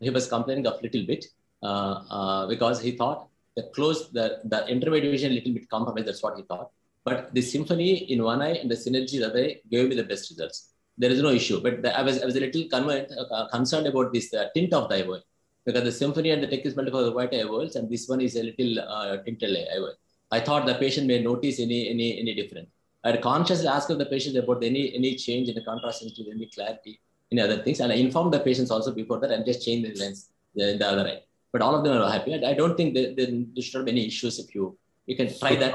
Speaker 11: He was complaining of little bit because he thought the intermediate vision a little bit compromised. That's what he thought. But the Symphony in 1 eye and the Synergy the other eye gave me the best results. There is no issue. But I was a little concerned about this tint of the IOL, because the Symphony and the Teclis multifocal white IOLs, and this one is a little tinted IOL. I thought the patient may notice any difference. I had consciously asked the patient about any change in the contrast sensitivity, any clarity, any other things, and I informed the patients also before that and just changed the lens in the other eye. But all of them are happy. I don't think there should have any issues if you can try that.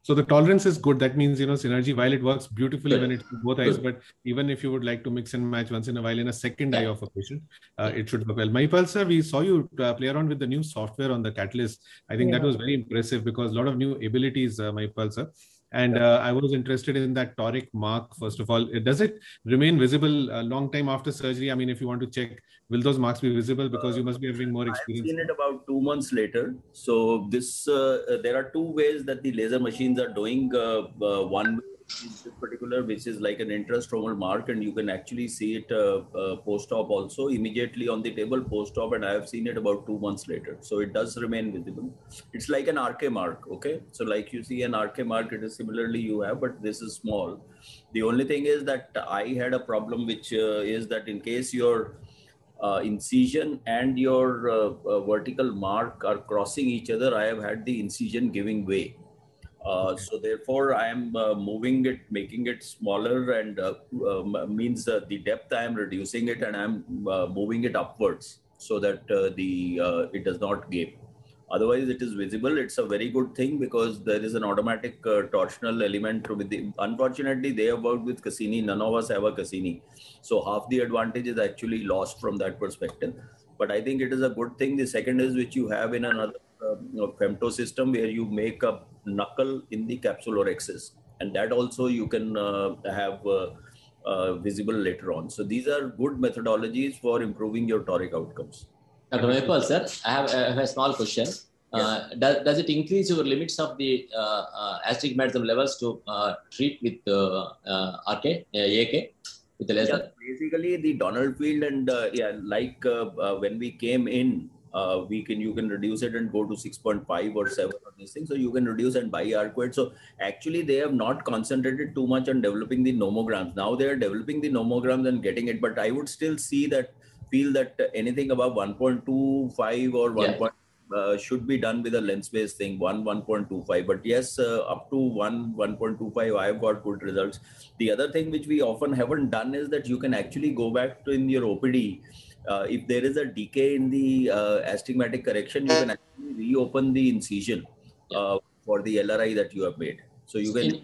Speaker 2: So the tolerance is good. That means, Synergy, while it works beautifully when it's in both eyes, but even if you would like to mix and match once in a while in a second eye of a patient, it should work well. Mahipal sir, we saw you play around with the new software on the Catalyst. I think that was very impressive because a lot of new abilities, Mahipal sir. And I was interested in that toric mark, first of all. Does it remain visible a long time after surgery? I mean, if you want to check, will those marks be visible? Because you must be having more experience.
Speaker 3: I've seen it about 2 months later. So this, there are 2 ways that the laser machines are doing. One way is particular, which is like an intrastromal mark, and you can actually see it post-op also, immediately on the table post-op, and I have seen it about 2 months later. So it does remain visible. It's like an RK mark, okay? So like you see an RK mark, it is similarly you have, but this is small. The only thing is that I had a problem, which is that in case your incision and your vertical mark are crossing each other, I have had the incision giving way. So therefore, I am moving it, making it smaller, and means the depth I am reducing it, and I am moving it upwards so that it does not gape. Otherwise, it is visible. It's a very good thing because there is an automatic torsional element. Unfortunately, they have worked with Cassini. None of us have a Cassini. So half the advantage is actually lost from that perspective. But I think it is a good thing. The second is which you have in another femto system where you make a knuckle in the capsulorhexis. And that also you can have visible later on. So these are good methodologies for improving your toric outcomes.
Speaker 11: Dr. Mahipal, sir, I have a small question. Yes. Does it increase your limits of the astigmatism levels to treat with AK with the laser?
Speaker 3: Yeah, basically, the Donald field and when we came in, you can reduce it and go to 6.5 or 7 or these things. So you can reduce and buy Arcuate. So actually, they have not concentrated too much on developing the nomograms. Now they are developing the nomograms and getting it. But I would still feel that anything above 1.25 or 1. Should be done with a lens-based thing, 1.25. But yes, up to 1.25, I've got good results. The other thing which we often haven't done is that you can actually go back to in your OPD. If there is a decay in the astigmatic correction, you can actually reopen the incision for the LRI that you have made. So you can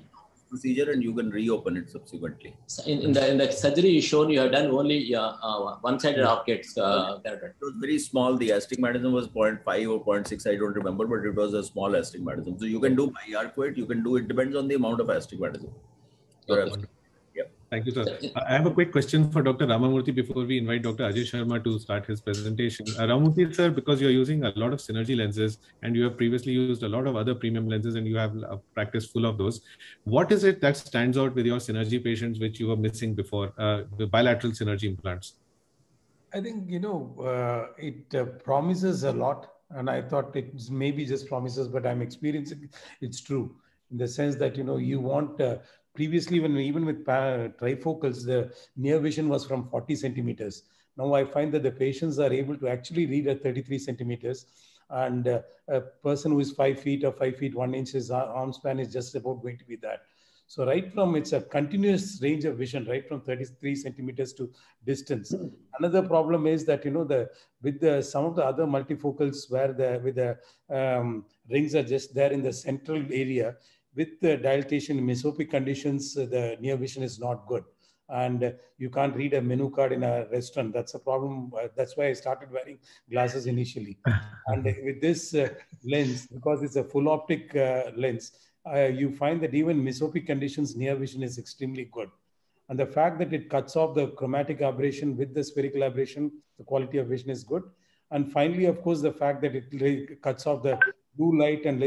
Speaker 3: procedure and you can reopen it subsequently.
Speaker 11: So in the surgery you shown, you have done only one-sided objects.
Speaker 3: It was very small. The astigmatism was 0.5 or 0.6. I don't remember, but it was a small astigmatism. So you can do biarcoate. You can do it. Depends on the amount of astigmatism.
Speaker 11: Okay.
Speaker 2: Thank you, sir. I have a quick question for Dr. Ramamurthy before we invite Dr. Ajay Sharma to start his presentation. Ramamurthy, sir, because you're using a lot of synergy lenses and you have previously used a lot of other premium lenses and you have a practice full of those, what is it that stands out with your synergy patients which you were missing before, the bilateral synergy implants?
Speaker 6: I think, it promises a lot. And I thought it maybe just promises, but I'm experiencing it's true in the sense that, you want... previously, even with trifocals, the near vision was from 40 centimeters. Now I find that the patients are able to actually read at 33 centimeters. And a person who is 5 feet or 5 feet 1 inch, his arm span is just about going to be that. So right from, it's a continuous range of vision, right from 33 centimeters to distance. Another problem is that, with some of the other multifocals where the rings are just there in the central area, with the dilatation in mesopic conditions, the near vision is not good. And you can't read a menu card in a restaurant. That's a problem. That's why I started wearing glasses initially. And with this lens, because it's a full optic lens, you find that even mesopic conditions, near vision is extremely good. And the fact that it cuts off the chromatic aberration with the spherical aberration, the quality of vision is good. And finally, of course, the fact that it cuts off the blue light and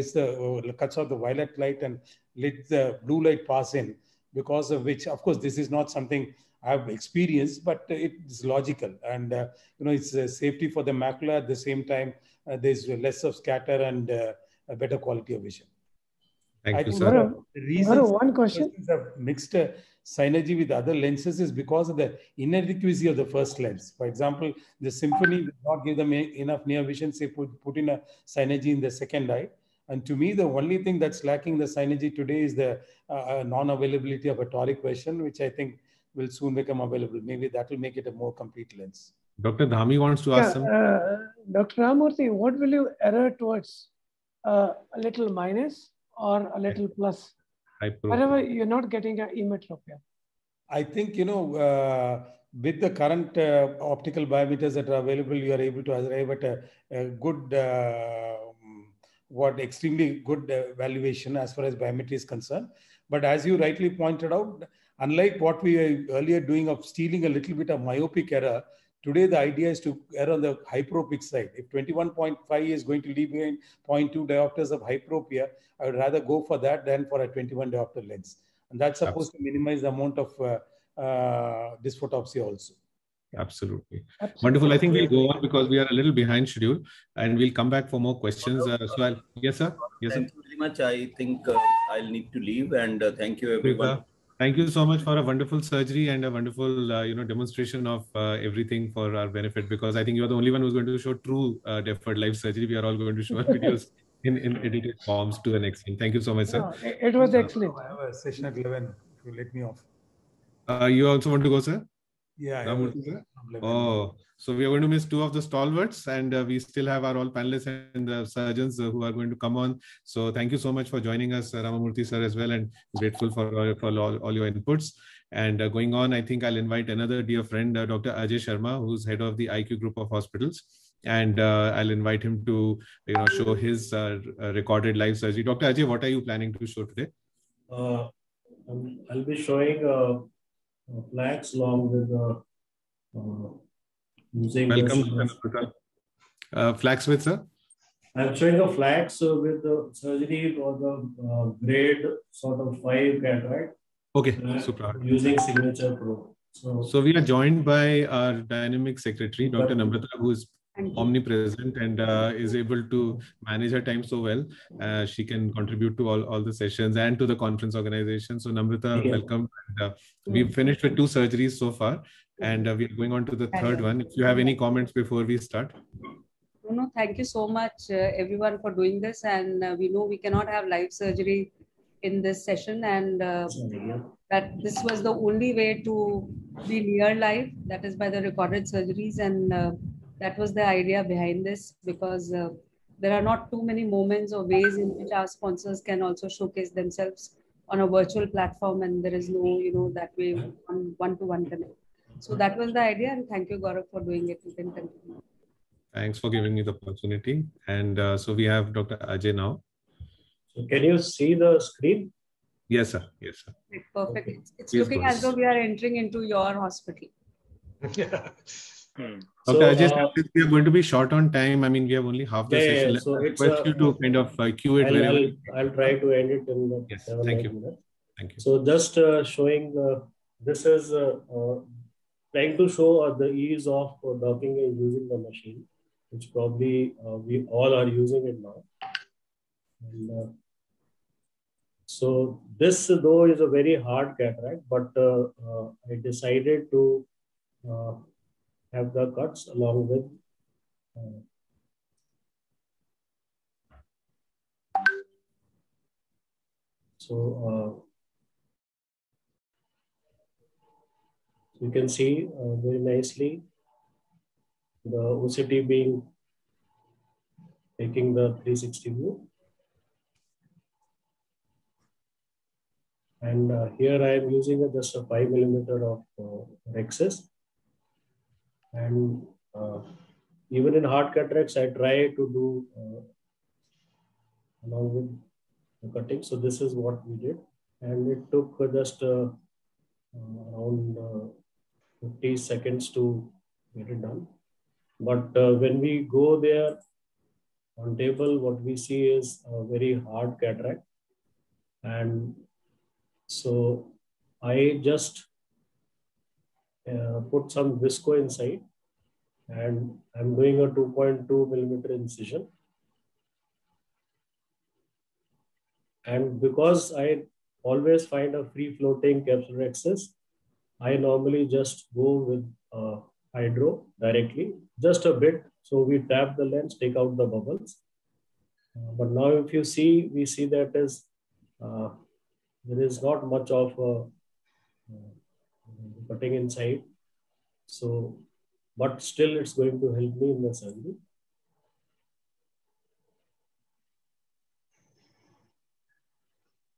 Speaker 6: cuts off the violet light and let the blue light pass in, because of which, of course, this is not something I've experienced, but it's logical. And, it's a safety for the macula. At the same time, there's less of scatter and a better quality of vision.
Speaker 2: Thank you, sir.
Speaker 6: The reason
Speaker 9: one question.
Speaker 6: Have mixed synergy with other lenses is because of the inadequacy of the first lens. For example, the Symphony will not give them enough near vision, say put in a synergy in the second eye. And to me, the only thing that's lacking the synergy today is the non-availability of a toric version, which I think will soon become available. Maybe that will make it a more complete lens.
Speaker 2: Dr. Dhami wants to ask something.
Speaker 9: Dr. Ramamurthy, what will you error towards? A little minus or a little plus? Wherever you're not getting an emetropia.
Speaker 6: I think, with the current optical biometers that are available, you are able to arrive at a good, extremely good valuation as far as biometry is concerned. But as you rightly pointed out, unlike what we were earlier doing of stealing a little bit of myopic error, today the idea is to err on the hyperopic side. If 21.5 is going to leave behind 0.2 diopters of hyperopia, I would rather go for that than for a 21 diopter lens. And that's supposed to minimize the amount of dysphotopsia also.
Speaker 2: Absolutely. Wonderful. I think we'll go on because we are a little behind schedule and we'll come back for more questions. Yes, sir. Yes, sir.
Speaker 3: Thank you very much. I think I'll need to leave, and thank you, everyone.
Speaker 2: Thank you so much for a wonderful surgery and a wonderful, demonstration of everything for our benefit, because I think you're the only one who's going to show true deferred live surgery. We are all going to show videos in edited forms to the next thing. Thank you so much, sir.
Speaker 9: No, it was excellent.
Speaker 6: I have a session at 11, if you let me off.
Speaker 2: You also want to go, sir?
Speaker 6: Yeah.
Speaker 2: Oh, so we are going to miss two of the stalwarts, and we still have our all panelists and the surgeons who are going to come on. So thank you so much for joining us, Ramamurthy sir, as well, and grateful for all your inputs. And going on, I think I'll invite another dear friend, Dr. Ajay Sharma, who's head of the IQ group of hospitals. And I'll invite him to show his recorded live surgery. Dr. Ajay, what are you planning to show today?
Speaker 12: I'll be showing flags along with using.
Speaker 2: Welcome, flags with, sir.
Speaker 12: I'm showing the flags with the surgery for the grade sort of 5 cataract.
Speaker 2: Okay, super.
Speaker 12: Using Signature Pro.
Speaker 2: So we are joined by our dynamic secretary, Dr. Namrata, who is omnipresent and is able to manage her time so well. She can contribute to all the sessions and to the conference organization. So Namrata, welcome. And, we've finished with 2 surgeries so far, and we're going on to the third one. If you have any comments before we start.
Speaker 13: No, thank you so much, everyone, for doing this. And we know we cannot have live surgery in this session, and that this was the only way to be near live, that is by the recorded surgeries. And that was the idea behind this, because there are not too many moments or ways in which our sponsors can also showcase themselves on a virtual platform, and there is no, that way one-to-one connect. So that was the idea, and thank you, Gaurav, for doing it. You can continue.
Speaker 2: Thanks for giving me the opportunity. And so we have Dr. Ajay now.
Speaker 12: So can you see the screen?
Speaker 2: Yes, sir. Yes, sir.
Speaker 13: Perfect. It's looking as though we are entering into your hospital.
Speaker 2: Dr. Ajay, we are going to be short on time. I mean, we have only half the session left.
Speaker 12: So
Speaker 2: I request you to kind of cue it very well.
Speaker 12: I'll try to end it in the 7-8 minutes. Thank you. So just showing, this is trying to show the ease of docking and using the machine, which probably we all are using it now. And, so this though is a very hard cataract, but I decided to have the cuts along with you can see very nicely the OCT being taking the 360 view. And here I am using just a 5 millimeter of Rexis. And even in hard cataracts, I try to do along with the cutting. So this is what we did. And it took just around 50 seconds to get it done. But when we go there on table, what we see is a very hard cataract. And so I just put some visco inside, and I'm doing a 2.2 millimeter incision. And because I always find a free floating capsular Rexis, I normally just go with hydro directly, just a bit. So we tap the lens, take out the bubbles. But now if you see, we see that is there is not much of cutting inside. So, but still it's going to help me in the surgery.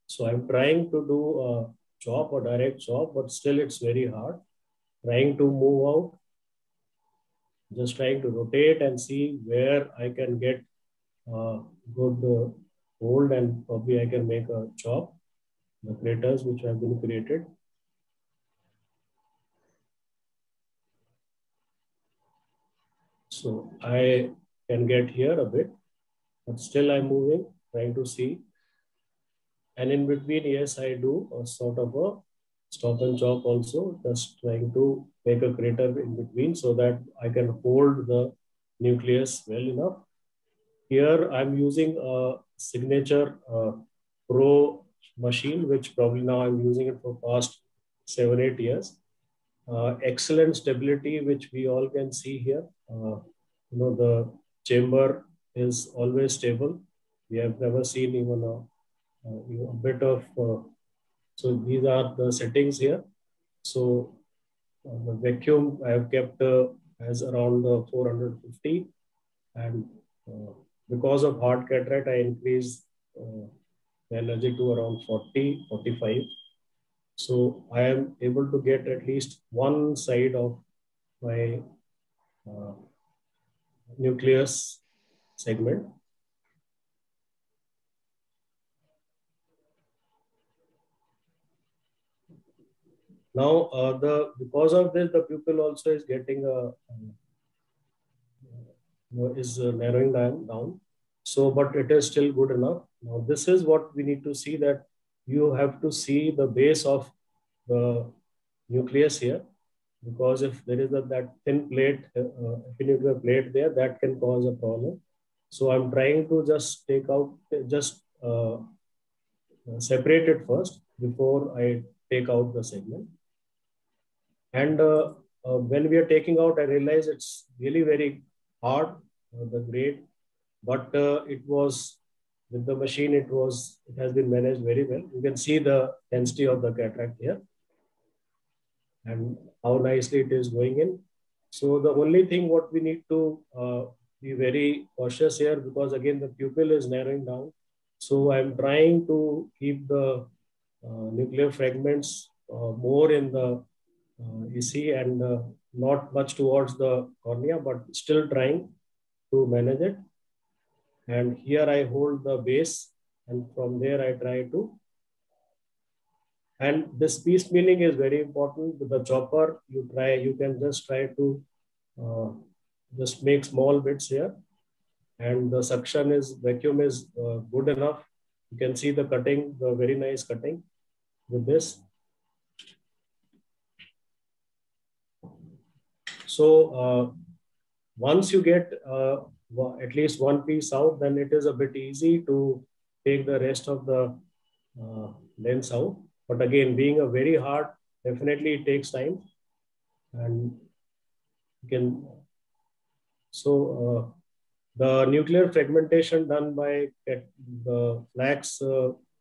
Speaker 12: So I'm trying to do a chop or direct chop, but still it's very hard. Trying to move out, just trying to rotate and see where I can get good hold, and probably I can make a chop, the craters which have been created. So I can get here a bit, but still I'm moving, trying to see. And in between, yes, I do a sort of a stop and chop also, just trying to make a crater in between so that I can hold the nucleus well enough. Here I'm using a Signature Pro machine, which probably now I'm using it for past 7-8 years. Excellent stability, which we all can see here. The chamber is always stable. We have never seen even a bit of, so these are the settings here. So the vacuum I have kept as around 450, and because of hard cataract, I increased the energy to around 40, 45. So I am able to get at least one side of my nucleus segment. Now, because of this, the pupil also is getting narrowing down. So, but it is still good enough. Now, this is what we need to see, that you have to see the base of the nucleus here, because if there is that thin plate, epinuclear plate there, that can cause a problem. So I'm trying to just take out, just separate it first before I take out the segment. And when we are taking out, I realize it's really very hard, the grade, but it was, with the machine, it has been managed very well. You can see the density of the cataract here and how nicely it is going in. So the only thing what we need to be very cautious here, because again, the pupil is narrowing down. So I'm trying to keep the nuclear fragments more in the EC and not much towards the cornea, but still trying to manage it. And here I hold the base, and from there I try to. And this piece milling is very important. With the chopper, you can just try to just make small bits here. And the suction vacuum is good enough. You can see the cutting, the very nice cutting with this. So once you get at least one piece out, then it is a bit easy to take the rest of the lens out. But again, being a very hard, definitely it takes time. And you can, so the nuclear fragmentation done by the flax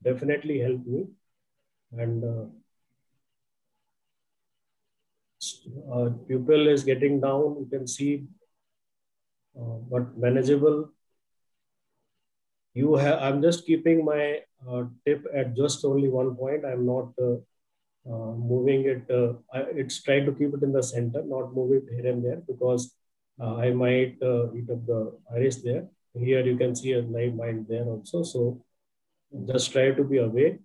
Speaker 12: definitely helped me. And pupil is getting down, you can see, but manageable. I'm just keeping my tip at just only one point. I'm not moving it. It's trying to keep it in the center, not move it here and there, because I might eat up the iris there. Here you can see a live mind there also. So just try to be away.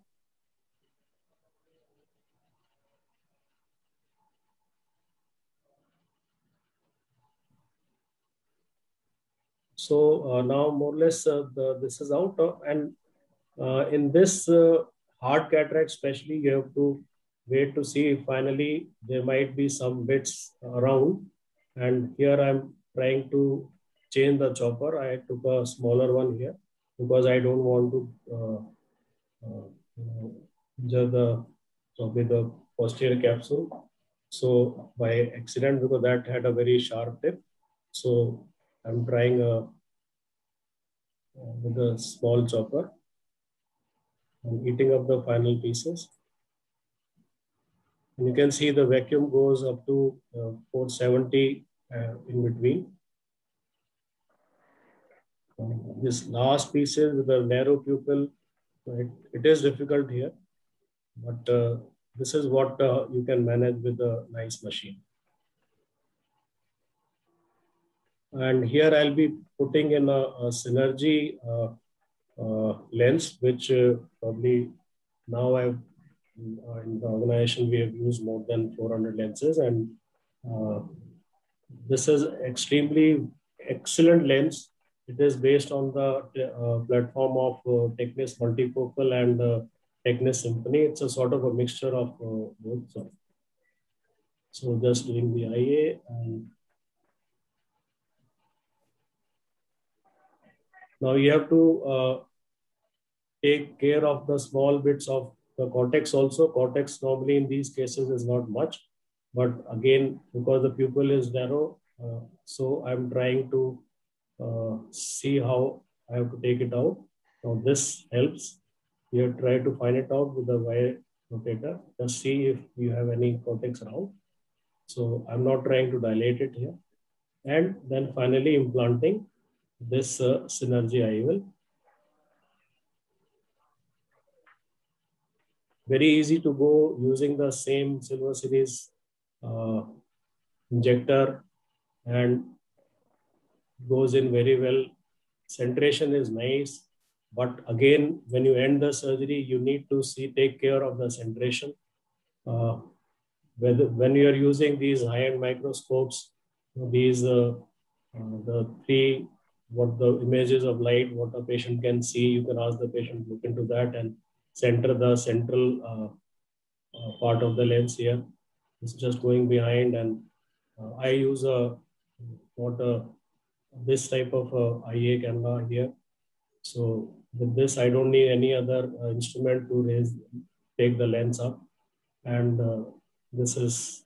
Speaker 12: So now more or less this is out. And in this hard cataract especially, you have to wait to see if finally there might be some bits around. And here I'm trying to change the chopper. I took a smaller one here because I don't want to injure the posterior capsule. So by accident, because that had a very sharp tip. So I'm trying with a small chopper and eating up the final pieces. And you can see the vacuum goes up to 470 in between. This last pieces with a narrow pupil, it is difficult here, but this is what you can manage with a nice machine. And here I'll be putting in a Synergy lens, which probably now in the organization we have used more than 400 lenses, and this is extremely excellent lens. It is based on the platform of Tecnis Multifocal and Tecnis Symphony. It's a sort of a mixture of both. So just doing the IA and now you have to take care of the small bits of the cortex also. Cortex normally in these cases is not much, but again, because the pupil is narrow, so I'm trying to see how I have to take it out. Now this helps. You try to find it out with the wire rotator. Just see if you have any cortex around. So I'm not trying to dilate it here. And then finally implanting this Synergy IOL. Very easy to go using the same Silver Series injector and goes in very well. Centration is nice, but again, when you end the surgery, you need to take care of the centration. When you are using these high-end microscopes, these the three what the images of light, what a patient can see, you can ask the patient to look into that and center the central part of the lens here. It's just going behind, and I use this type of IA camera here. So with this, I don't need any other instrument to take the lens up, and lens is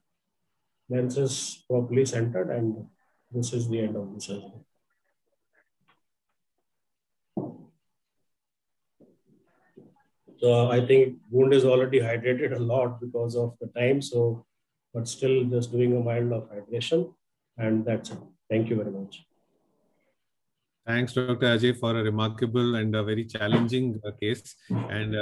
Speaker 12: properly centered, and this is the end of the surgery. So I think wound is already hydrated a lot because of the time. So, but still just doing a mild of hydration, and that's it. Thank you very much.
Speaker 2: Thanks, Dr. Ajay, for a remarkable and a very challenging case, and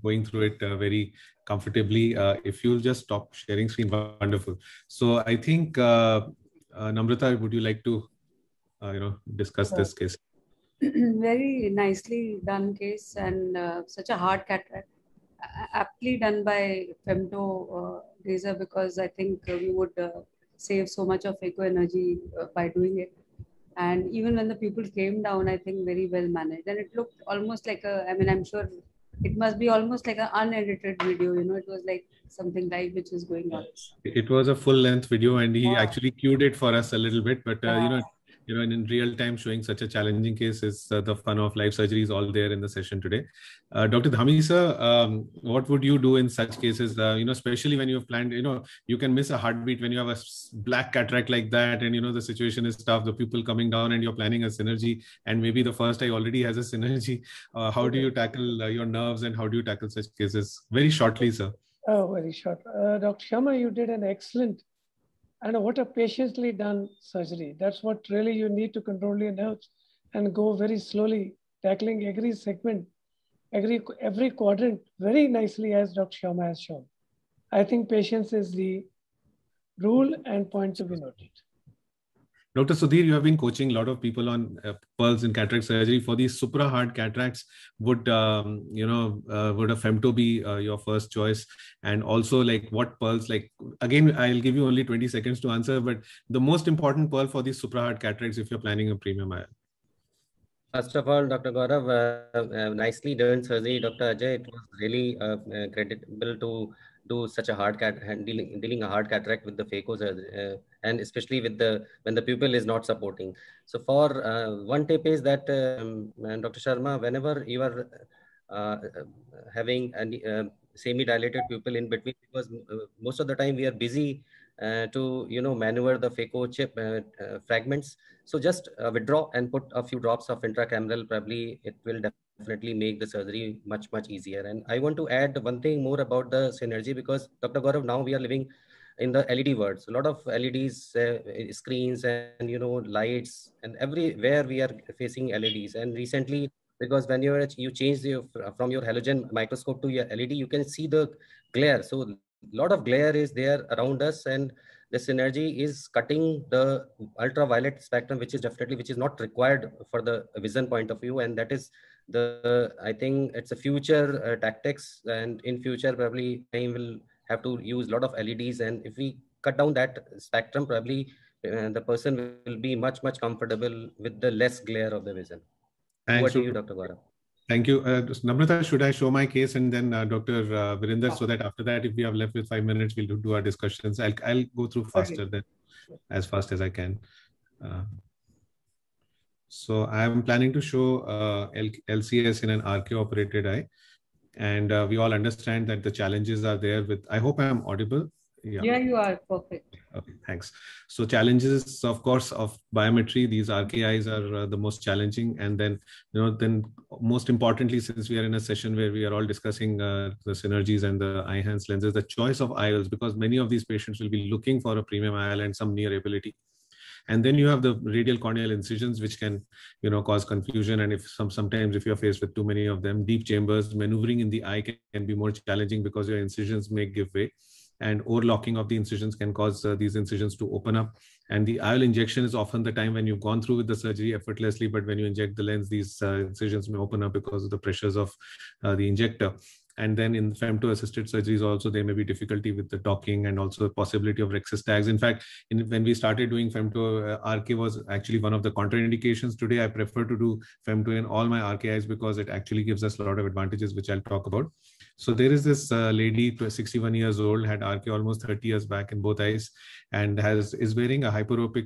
Speaker 2: going through it very comfortably. If you'll just stop sharing screen, wonderful. So I think Namrata, would you like to discuss this case?
Speaker 13: Very nicely done case, and such a hard cataract, aptly done by femto laser, because I think we would save so much of eco energy by doing it. And even when the pupil came down, I think very well managed. And it looked almost like I'm sure it must be almost like an unedited video. It was like something live which is going on.
Speaker 2: It was a full-length video, and he actually cued it for us a little bit. But in real time, showing such a challenging case is the fun of live surgery is all there in the session today. Dr. Dhami sir, what would you do in such cases? Especially when you have planned, you can miss a heartbeat when you have a black cataract like that, and the situation is tough, the pupil coming down, and you're planning a synergy, and maybe the first eye already has a synergy. How do you tackle your nerves, and how do you tackle such cases? Very shortly, sir.
Speaker 9: Oh, very short. Dr. Sharma, you did an excellent and what a patiently done surgery. That's what really you need to control your nerves and go very slowly, tackling every segment, every quadrant very nicely, as Dr. Sharma has shown. I think patience is the rule and point to be noted.
Speaker 2: Dr. Sudhir, you have been coaching a lot of people on pearls in cataract surgery. For these supra hard cataracts, would a femto be your first choice? And also, like, what pearls? Like, again, I'll give you only 20 seconds to answer, but the most important pearl for these supra hard cataracts, if you're planning a premium IOL.
Speaker 8: First of all, Dr. Gaurav, nicely done surgery, Dr. Ajay. It was really creditable to do such a hard dealing a hard cataract with the phaco, and especially with when the pupil is not supporting. So for one tip is that Dr. Sharma, whenever you are having a semi-dilated pupil in between, because most of the time we are busy to maneuver the phaco chip fragments. So just withdraw and put a few drops of intracameral. Probably it will definitely make the surgery much easier. And I want to add one thing more about the synergy, because Dr. Gaurav, now we are living in the LED world. So a lot of LEDs, screens, and lights, and everywhere we are facing LEDs. And recently, because when you change from your halogen microscope to your LED, you can see the glare. So a lot of glare is there around us, and the synergy is cutting the ultraviolet spectrum, which is not required for the vision point of view. And that is I think it's a future tactics, and in future probably I will have to use a lot of LEDs, and if we cut down that spectrum, probably the person will be much comfortable with the less glare of the vision. Over to you, Dr. Gaurav.
Speaker 2: Thank you. Namrata, should I show my case and then Dr. Virinder, so that after that, if we have left with 5 minutes, we'll do our discussions. I'll go through faster than as fast as I can. So I'm planning to show LCS in an RK operated eye. And we all understand that the challenges are there with, I hope I'm audible.
Speaker 13: Yeah, you are perfect.
Speaker 2: Okay, thanks. So challenges, of course, of biometry, these RKIs are the most challenging. And then, then most importantly, since we are in a session where we are all discussing the synergies and the eye-enhanced lenses, the choice of IOLs, because many of these patients will be looking for a premium IOL and some near ability. And then you have the radial corneal incisions, which can, cause confusion. And if sometimes if you're faced with too many of them, deep chambers, maneuvering in the eye can be more challenging because your incisions may give way. And overlocking of the incisions can cause these incisions to open up. And the IOL injection is often the time when you've gone through with the surgery effortlessly, but when you inject the lens, these incisions may open up because of the pressures of the injector. And then in femto-assisted surgeries also, there may be difficulty with the docking and also the possibility of rhexis tags. In fact, when we started doing femto, RK was actually one of the contraindications. Today, I prefer to do femto in all my RKIs because it actually gives us a lot of advantages, which I'll talk about. So there is this lady, 61 years old, had RK almost 30 years back in both eyes, and is wearing a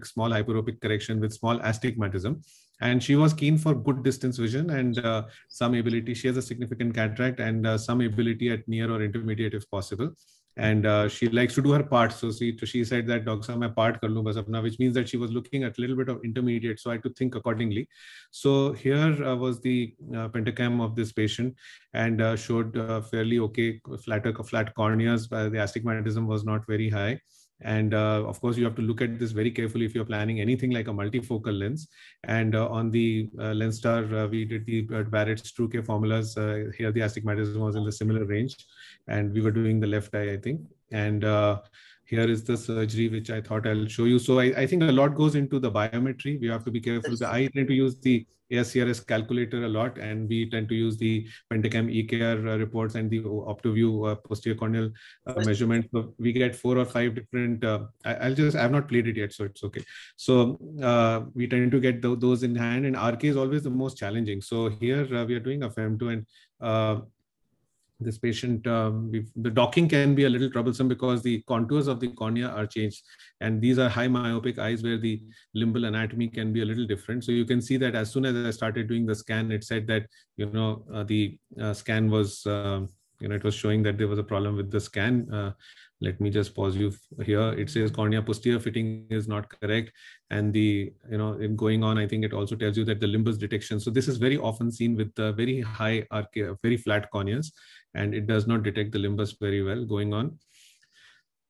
Speaker 2: small hyperopic correction with small astigmatism. And she was keen for good distance vision and some ability. She has a significant cataract and some ability at near or intermediate if possible. And she likes to do her part. So she said that, Doctor, my part kar lu bas apna, which means that she was looking at a little bit of intermediate. So I had to think accordingly. So here was the pentacam of this patient, and showed fairly okay flat corneas. The astigmatism was not very high. And of course, you have to look at this very carefully if you're planning anything like a multifocal lens. And on the Lenstar, we did the Barrett's-Truquet formulas. Here, the astigmatism was in the similar range. And we were doing the left eye, I think. And here is the surgery, which I thought I'll show you. So I think a lot goes into the biometry. We have to be careful. I tend to use the ASCRS calculator a lot, and we tend to use the Pentacam EKR reports and the OptoView posterior corneal measurement. So we get 4 or 5 different, I've not played it yet, so it's okay. So we tend to get those in hand, and RK is always the most challenging. So here we are doing a femto, and this patient, the docking can be a little troublesome because the contours of the cornea are changed. And these are high myopic eyes where the limbal anatomy can be a little different. So you can see that as soon as I started doing the scan, it said that, the scan was, it was showing that there was a problem with the scan. Let me just pause you here. It says cornea posterior fitting is not correct. And the, in going on, I think it also tells you that the limbus detection. So this is very often seen with very high, very flat corneas, and it does not detect the limbus very well. Going on,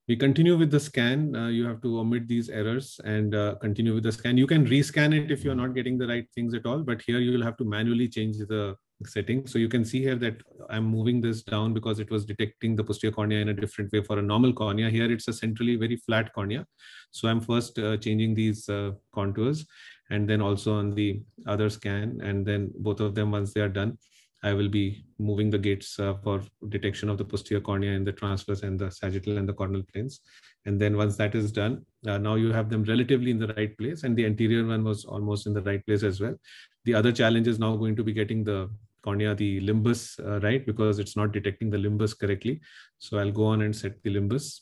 Speaker 2: we continue with the scan. You have to omit these errors and continue with the scan. You can rescan it if you're not getting the right things at all, but here you will have to manually change the setting. So you can see here that I'm moving this down because it was detecting the posterior cornea in a different way for a normal cornea. Here it's a centrally very flat cornea. So I'm first changing these contours, and then also on the other scan, and then both of them, once they are done, I will be moving the gates for detection of the posterior cornea in the transverse and the sagittal and the corneal planes. And then once that is done, now you have them relatively in the right place, and the anterior one was almost in the right place as well. The other challenge is now going to be getting the cornea, the limbus right, because it's not detecting the limbus correctly. So I'll go on and set the limbus.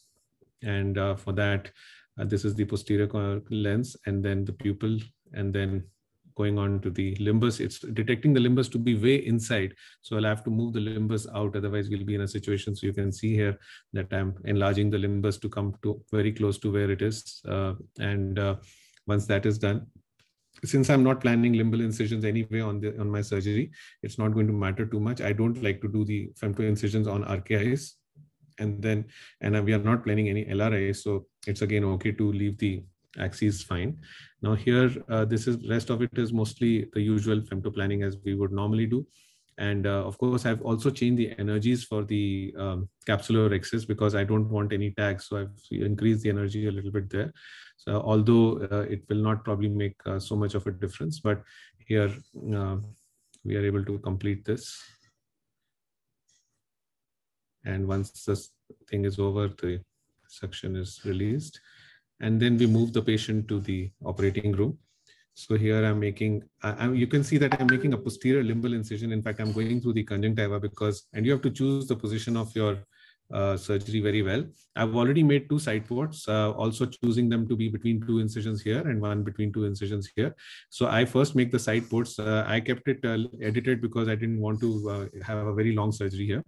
Speaker 2: And for that, this is the posterior lens, and then the pupil, and then going on to the limbus. It's detecting the limbus to be way inside. So I'll have to move the limbus out. Otherwise, we'll be in a situation. So you can see here that I'm enlarging the limbus to come to very close to where it is. Once that is done, since I'm not planning limbal incisions anyway on my surgery, it's not going to matter too much. I don't like to do the femto incisions on RKIs. And we are not planning any LRIs. So it's again okay to leave the axis fine. Now here, rest of it is mostly the usual femto planning as we would normally do. And of course, I've also changed the energies for the capsular axis because I don't want any tags. So I've increased the energy a little bit there. So although it will not probably make so much of a difference, but here we are able to complete this. And once this thing is over, the suction is released. And then we move the patient to the operating room. So here I'm making, you can see that I'm making a posterior limbal incision. In fact, I'm going through the conjunctiva and you have to choose the position of your surgery very well. I've already made 2 side ports, also choosing them to be between 2 incisions here and 1 between 2 incisions here. So I first make the side ports. I kept it edited because I didn't want to have a very long surgery here.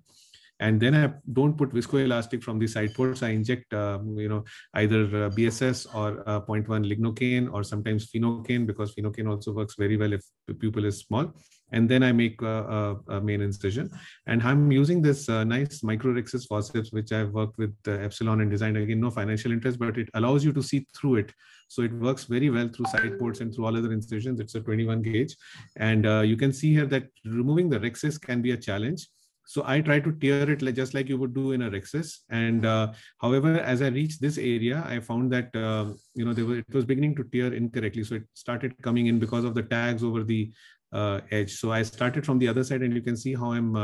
Speaker 2: And then I don't put viscoelastic from the side ports. I inject, either BSS or 0.1 lignocaine or sometimes phenocaine, because phenocaine also works very well if the pupil is small. And then I make a main incision. And I'm using this nice microrhexis forceps, which I've worked with Epsilon and designed. Again, no financial interest, but it allows you to see through it. So it works very well through side ports and through all other incisions. It's a 21 gauge. And you can see here that removing the rhexis can be a challenge. So I try to tear it just like you would do in a rhexis. And however, as I reached this area, I found that, it was beginning to tear incorrectly. So it started coming in because of the tags over the edge. So I started from the other side, and you can see how I'm,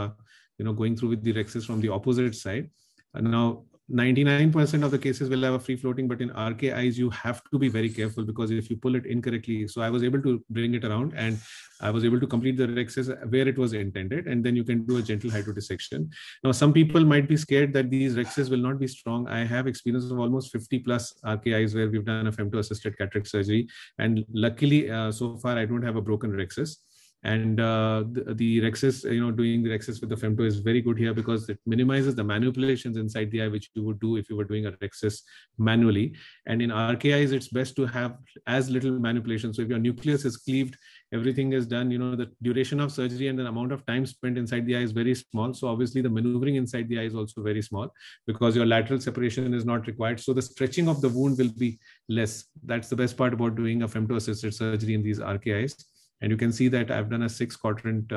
Speaker 2: going through with the rhexis from the opposite side. And now 99% of the cases will have a free floating, but in RK eyes, you have to be very careful because if you pull it incorrectly, so I was able to bring it around and I was able to complete the rhexis where it was intended, and then you can do a gentle hydrodissection. Now, some people might be scared that these rhexis will not be strong. I have experience of almost 50 plus RK eyes where we've done a femto-assisted cataract surgery, and luckily, so far, I don't have a broken rhexis. And the rhexis, doing the rhexis with the femto is very good here because it minimizes the manipulations inside the eye, which you would do if you were doing a rhexis manually. And in RK eyes, it's best to have as little manipulation. So if your nucleus is cleaved, everything is done, the duration of surgery and the amount of time spent inside the eye is very small. So obviously the maneuvering inside the eye is also very small because your lateral separation is not required. So the stretching of the wound will be less. That's the best part about doing a femto-assisted surgery in these RKIs. And you can see that I've done a 6-quadrant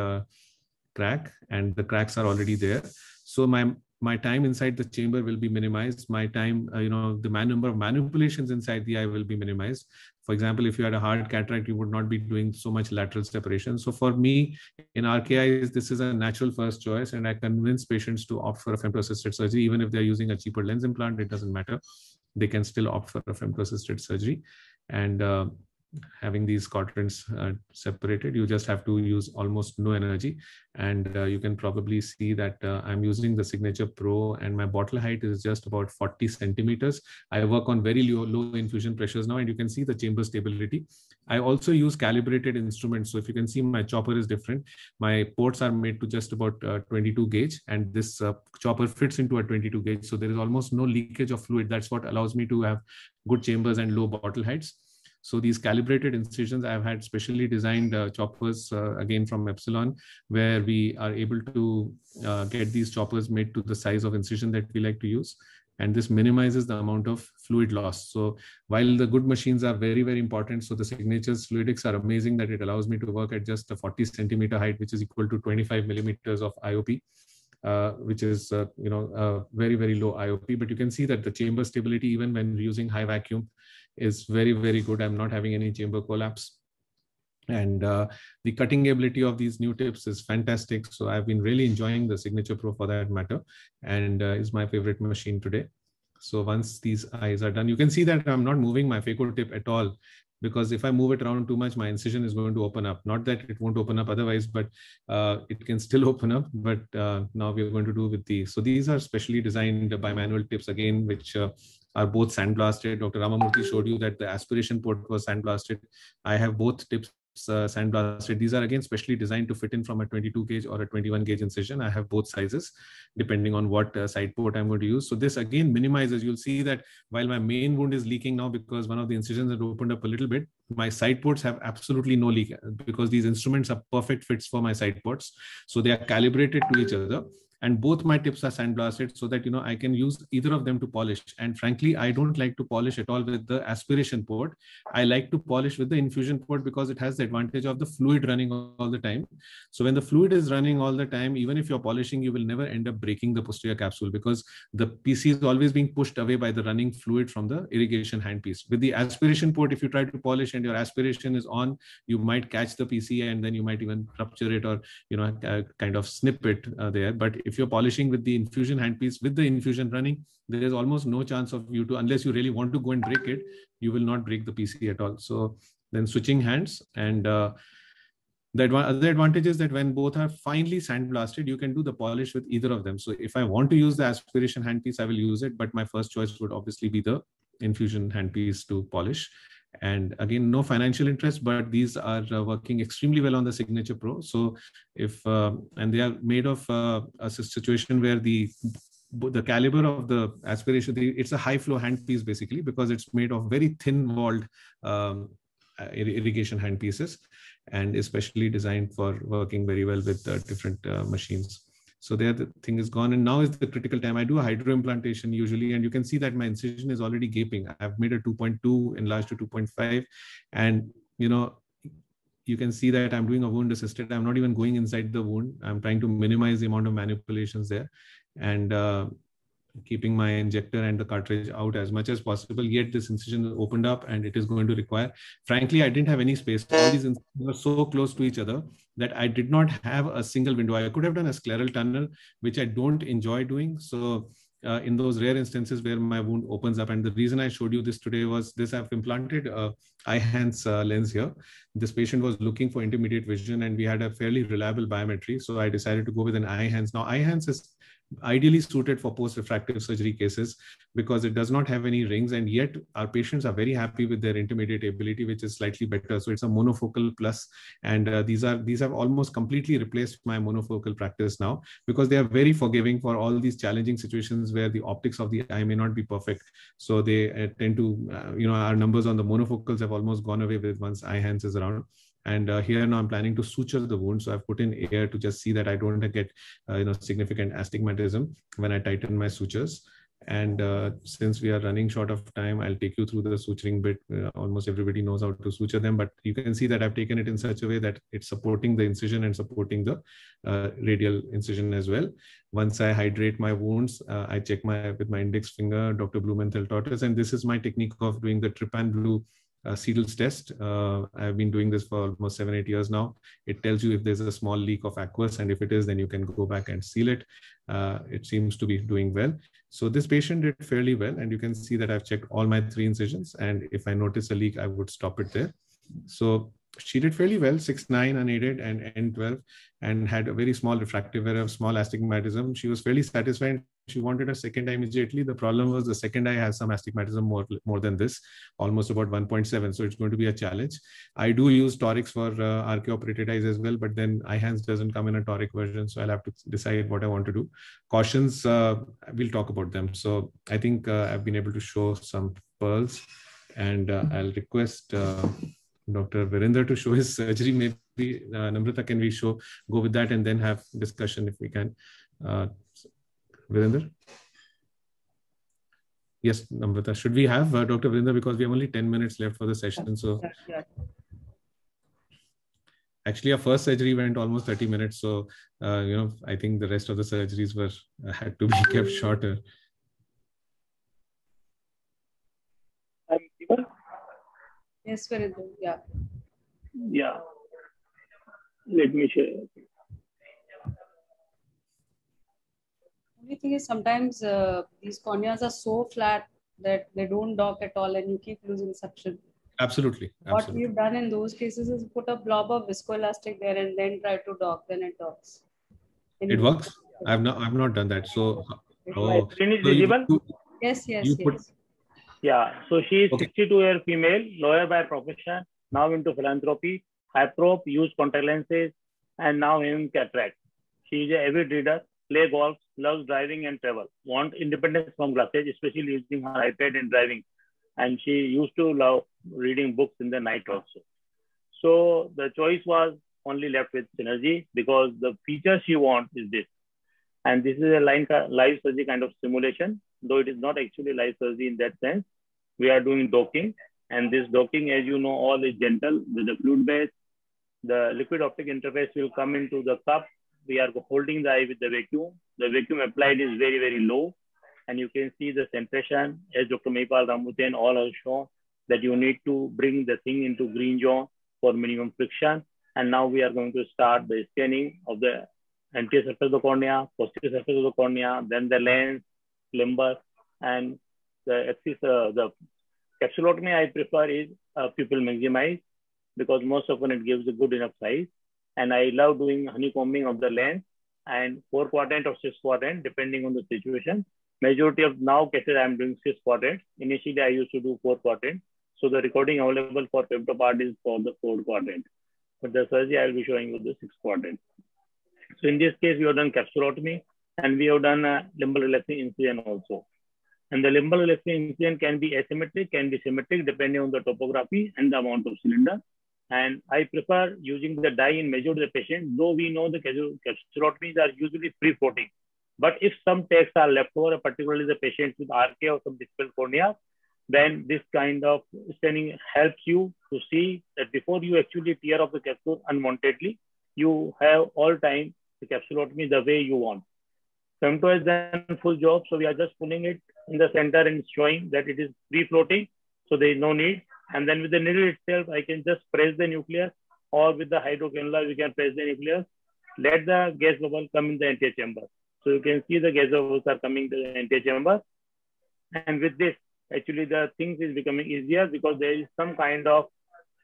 Speaker 2: crack, and the cracks are already there. So my time inside the chamber will be minimized. My time, the number of manipulations inside the eye will be minimized. For example, if you had a hard cataract, you would not be doing so much lateral separation. So for me, in RKIs, this is a natural first choice, and I convince patients to opt for a femto-assisted surgery. Even if they're using a cheaper lens implant, it doesn't matter. They can still opt for a femto-assisted surgery. And having these quadrants separated, you just have to use almost no energy. And you can probably see that I'm using the Signature Pro, and my bottle height is just about 40 centimeters. I work on very low infusion pressures now, and you can see the chamber stability. I also use calibrated instruments. So if you can see, my chopper is different. My ports are made to just about 22 gauge, and this chopper fits into a 22 gauge. So there is almost no leakage of fluid. That's what allows me to have good chambers and low bottle heights. So these calibrated incisions, I've had specially designed choppers, again from Epsilon, where we are able to get these choppers made to the size of incision that we like to use. And this minimizes the amount of fluid loss. So while the good machines are very, very important, so the Signature's fluidics are amazing that it allows me to work at just a 40 centimeter height, which is equal to 25 millimeters of IOP. Which is, very, very low IOP. But you can see that the chamber stability, even when using high vacuum, is very, very good. I'm not having any chamber collapse. And the cutting ability of these new tips is fantastic. So I've been really enjoying the Signature Pro for that matter, and is my favorite machine today. So once these eyes are done, you can see that I'm not moving my phaco tip at all, because if I move it around too much, my incision is going to open up. Not that it won't open up otherwise, but it can still open up. But now we're going to do with these. So these are specially designed bimanual tips, again, which are both sandblasted. Dr. Ramamurthy showed you that the aspiration port was sandblasted. I have both tips sandblasted. These are again specially designed to fit in from a 22 gauge or a 21 gauge incision. I have both sizes depending on what side port I'm going to use. So this again minimizes. You'll see that while my main wound is leaking now because one of the incisions had opened up a little bit, my side ports have absolutely no leak because these instruments are perfect fits for my side ports. So they are calibrated to each other. And both my tips are sandblasted so that, I can use either of them to polish. And frankly, I don't like to polish at all with the aspiration port. I like to polish with the infusion port because it has the advantage of the fluid running all the time. So when the fluid is running all the time, even if you're polishing, you will never end up breaking the posterior capsule because the PC is always being pushed away by the running fluid from the irrigation handpiece. With the aspiration port, if you try to polish and your aspiration is on, you might catch the PC and then you might even rupture it or, kind of snip it there. But if you're polishing with the infusion handpiece, with the infusion running, there is almost no chance of you to, unless you really want to go and break it, you will not break the PC at all. So then switching hands, and the other advantage is that when both are finely sandblasted, you can do the polish with either of them. So if I want to use the aspiration handpiece, I will use it, but my first choice would obviously be the infusion handpiece to polish. And again, no financial interest, but these are working extremely well on the Signature Pro. So if, and they are made of a situation where the caliber of the aspiration, it's a high flow handpiece basically, because it's made of very thin walled irrigation handpieces and especially designed for working very well with different machines. So there the thing is gone, and now is the critical time. I do a hydroimplantation usually, and you can see that my incision is already gaping. I've made a 2.2 enlarged to 2.5, and you can see that I'm doing a wound assisted. I'm not even going inside the wound. I'm trying to minimize the amount of manipulations there, and keeping my injector and the cartridge out as much as possible. Yet this incision is opened up, and it is going to require. Frankly, I didn't have any space. All these incisions were so close to each other that I did not have a single window. I could have done a scleral tunnel, which I don't enjoy doing. So in those rare instances where my wound opens up, and the reason I showed you this today was this: I've implanted Eyehance lens here. This patient was looking for intermediate vision, and we had a fairly reliable biometry. So I decided to go with an Eyehance. Now, Eyehance is ideally suited for post-refractive surgery cases because it does not have any rings, and yet our patients are very happy with their intermediate ability, which is slightly better. So it's a monofocal plus, and these have almost completely replaced my monofocal practice now because they are very forgiving for all these challenging situations where the optics of the eye may not be perfect. So they tend to, our numbers on the monofocals have almost gone away with once Eyehance is around. And here now I'm planning to suture the wound. So I've put in air to just see that I don't get significant astigmatism when I tighten my sutures. And since we are running short of time, I'll take you through the suturing bit. Almost everybody knows how to suture them, but you can see that I've taken it in such a way that it's supporting the incision and supporting the radial incision as well. Once I hydrate my wounds, I check with my index finger, Dr. Blumenthal taught us, and this is my technique of doing the trypan blue Seedles test. I've been doing this for almost 7-8 years now. It tells you if there's a small leak of aqueous, and if it is, then you can go back and seal it. It seems to be doing well. So this patient did fairly well, and you can see that I've checked all my 3 incisions, and if I notice a leak, I would stop it there. So she did fairly well, 6-9 unaided and N12, and had a very small refractive error, small astigmatism. She was fairly satisfied. She wanted a second eye immediately. The problem was the second eye has some astigmatism more than this, almost about 1.7. So it's going to be a challenge. I do use torics for RK operated eyes as well, but then iHands doesn't come in a toric version. So I'll have to decide what I want to do. Cautions, we'll talk about them. So I think I've been able to show some pearls, and I'll request Dr. Virender to show his surgery. Maybe Namrata, can we go with that and then have discussion if we can. Virender? Yes, Namrata. Should we have Dr. Virender, because we have only 10 minutes left for the session. So actually our first surgery went almost 30 minutes. So, I think the rest of the surgeries had to be kept shorter.
Speaker 13: Yes, Virender. Yeah.
Speaker 4: Yeah. Let me share.
Speaker 13: Only thing is sometimes these corneas are so flat that they don't dock at all, and you keep losing suction.
Speaker 2: Absolutely.
Speaker 13: What we've done in those cases is put a blob of viscoelastic there and then try to dock. Then it docks.
Speaker 2: It works. I've not done that. So,
Speaker 4: my screen is visible.
Speaker 13: Yes.
Speaker 4: Yeah. So she is 62-year female, lawyer by profession, now into philanthropy, hyperop, used contact lenses, and now in cataract. She is an avid reader, play golf, loves driving and travel, want independence from glasses, especially using her iPad and driving. And she used to love reading books in the night also. So the choice was only left with Synergy, because the feature she wants is this. And this is a live surgery kind of simulation, though it is not actually live surgery in that sense. We are doing docking, and this docking, as you know, all is gentle with the fluid base. The liquid optic interface will come into the cup. We are holding the eye with the vacuum. The vacuum applied is very, very low. And you can see the centration, as Dr. Mayapal Ramamurthy and all have shown, that you need to bring the thing into green zone for minimum friction. And now we are going to start the scanning of the anterior surface of the cornea, posterior surface of the cornea, then the lens, limber, and the axis. The capsulotomy I prefer is pupil maximize, because most often it gives a good enough size. And I love doing honeycombing of the lens and 4 quadrant or 6 quadrant, depending on the situation. Majority of now cases I'm doing 6 quadrant. Initially I used to do 4 quadrant. So the recording available for femtopart is for the 4 quadrant. But the surgery I will be showing you the 6 quadrant. So in this case, we have done capsulotomy, and we have done limbal relaxing incision also. And the limbal relaxing incision can be asymmetric, can be symmetric, depending on the topography and the amount of cylinder. And I prefer using the dye in majority of the patients, though we know the capsulotomies are usually free-floating. But if some tags are left over, particularly the patients with RK or some distal cornea, then this kind of staining helps you to see that before you actually tear off the capsule unwantedly, you have all time the capsulotomy the way you want. Femto has done full job, so we are just pulling it in the center and showing that it is free-floating, so there is no need. And then with the needle itself, I can just press the nucleus, or with the hydrocannula, we can press the nucleus, let the gas bubble come in the anterior chamber. So you can see the gas bubbles are coming to the anterior chamber. And with this, actually the things is becoming easier, because there is some kind of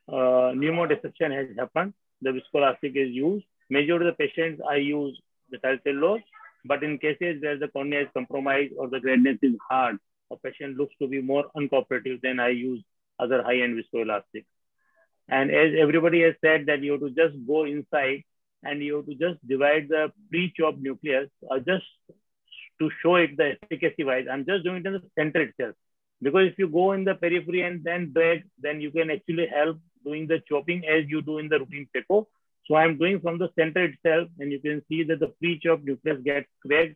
Speaker 4: pneumodissection has happened. The viscoelastic is used. Majority of the patients I use methyl cellulose, but in cases where the cornea is compromised or the gradient is hard, or patient looks to be more uncooperative, then I use other high-end viscoelastic. And as everybody has said, that you have to just go inside and you have to just divide the pre-chopped nucleus, just to show it the efficacy wise. I'm just doing it in the center itself. Because if you go in the periphery and then drag, then you can actually help doing the chopping as you do in the routine phaco. So I'm doing from the center itself, and you can see that the pre-chopped nucleus gets cracked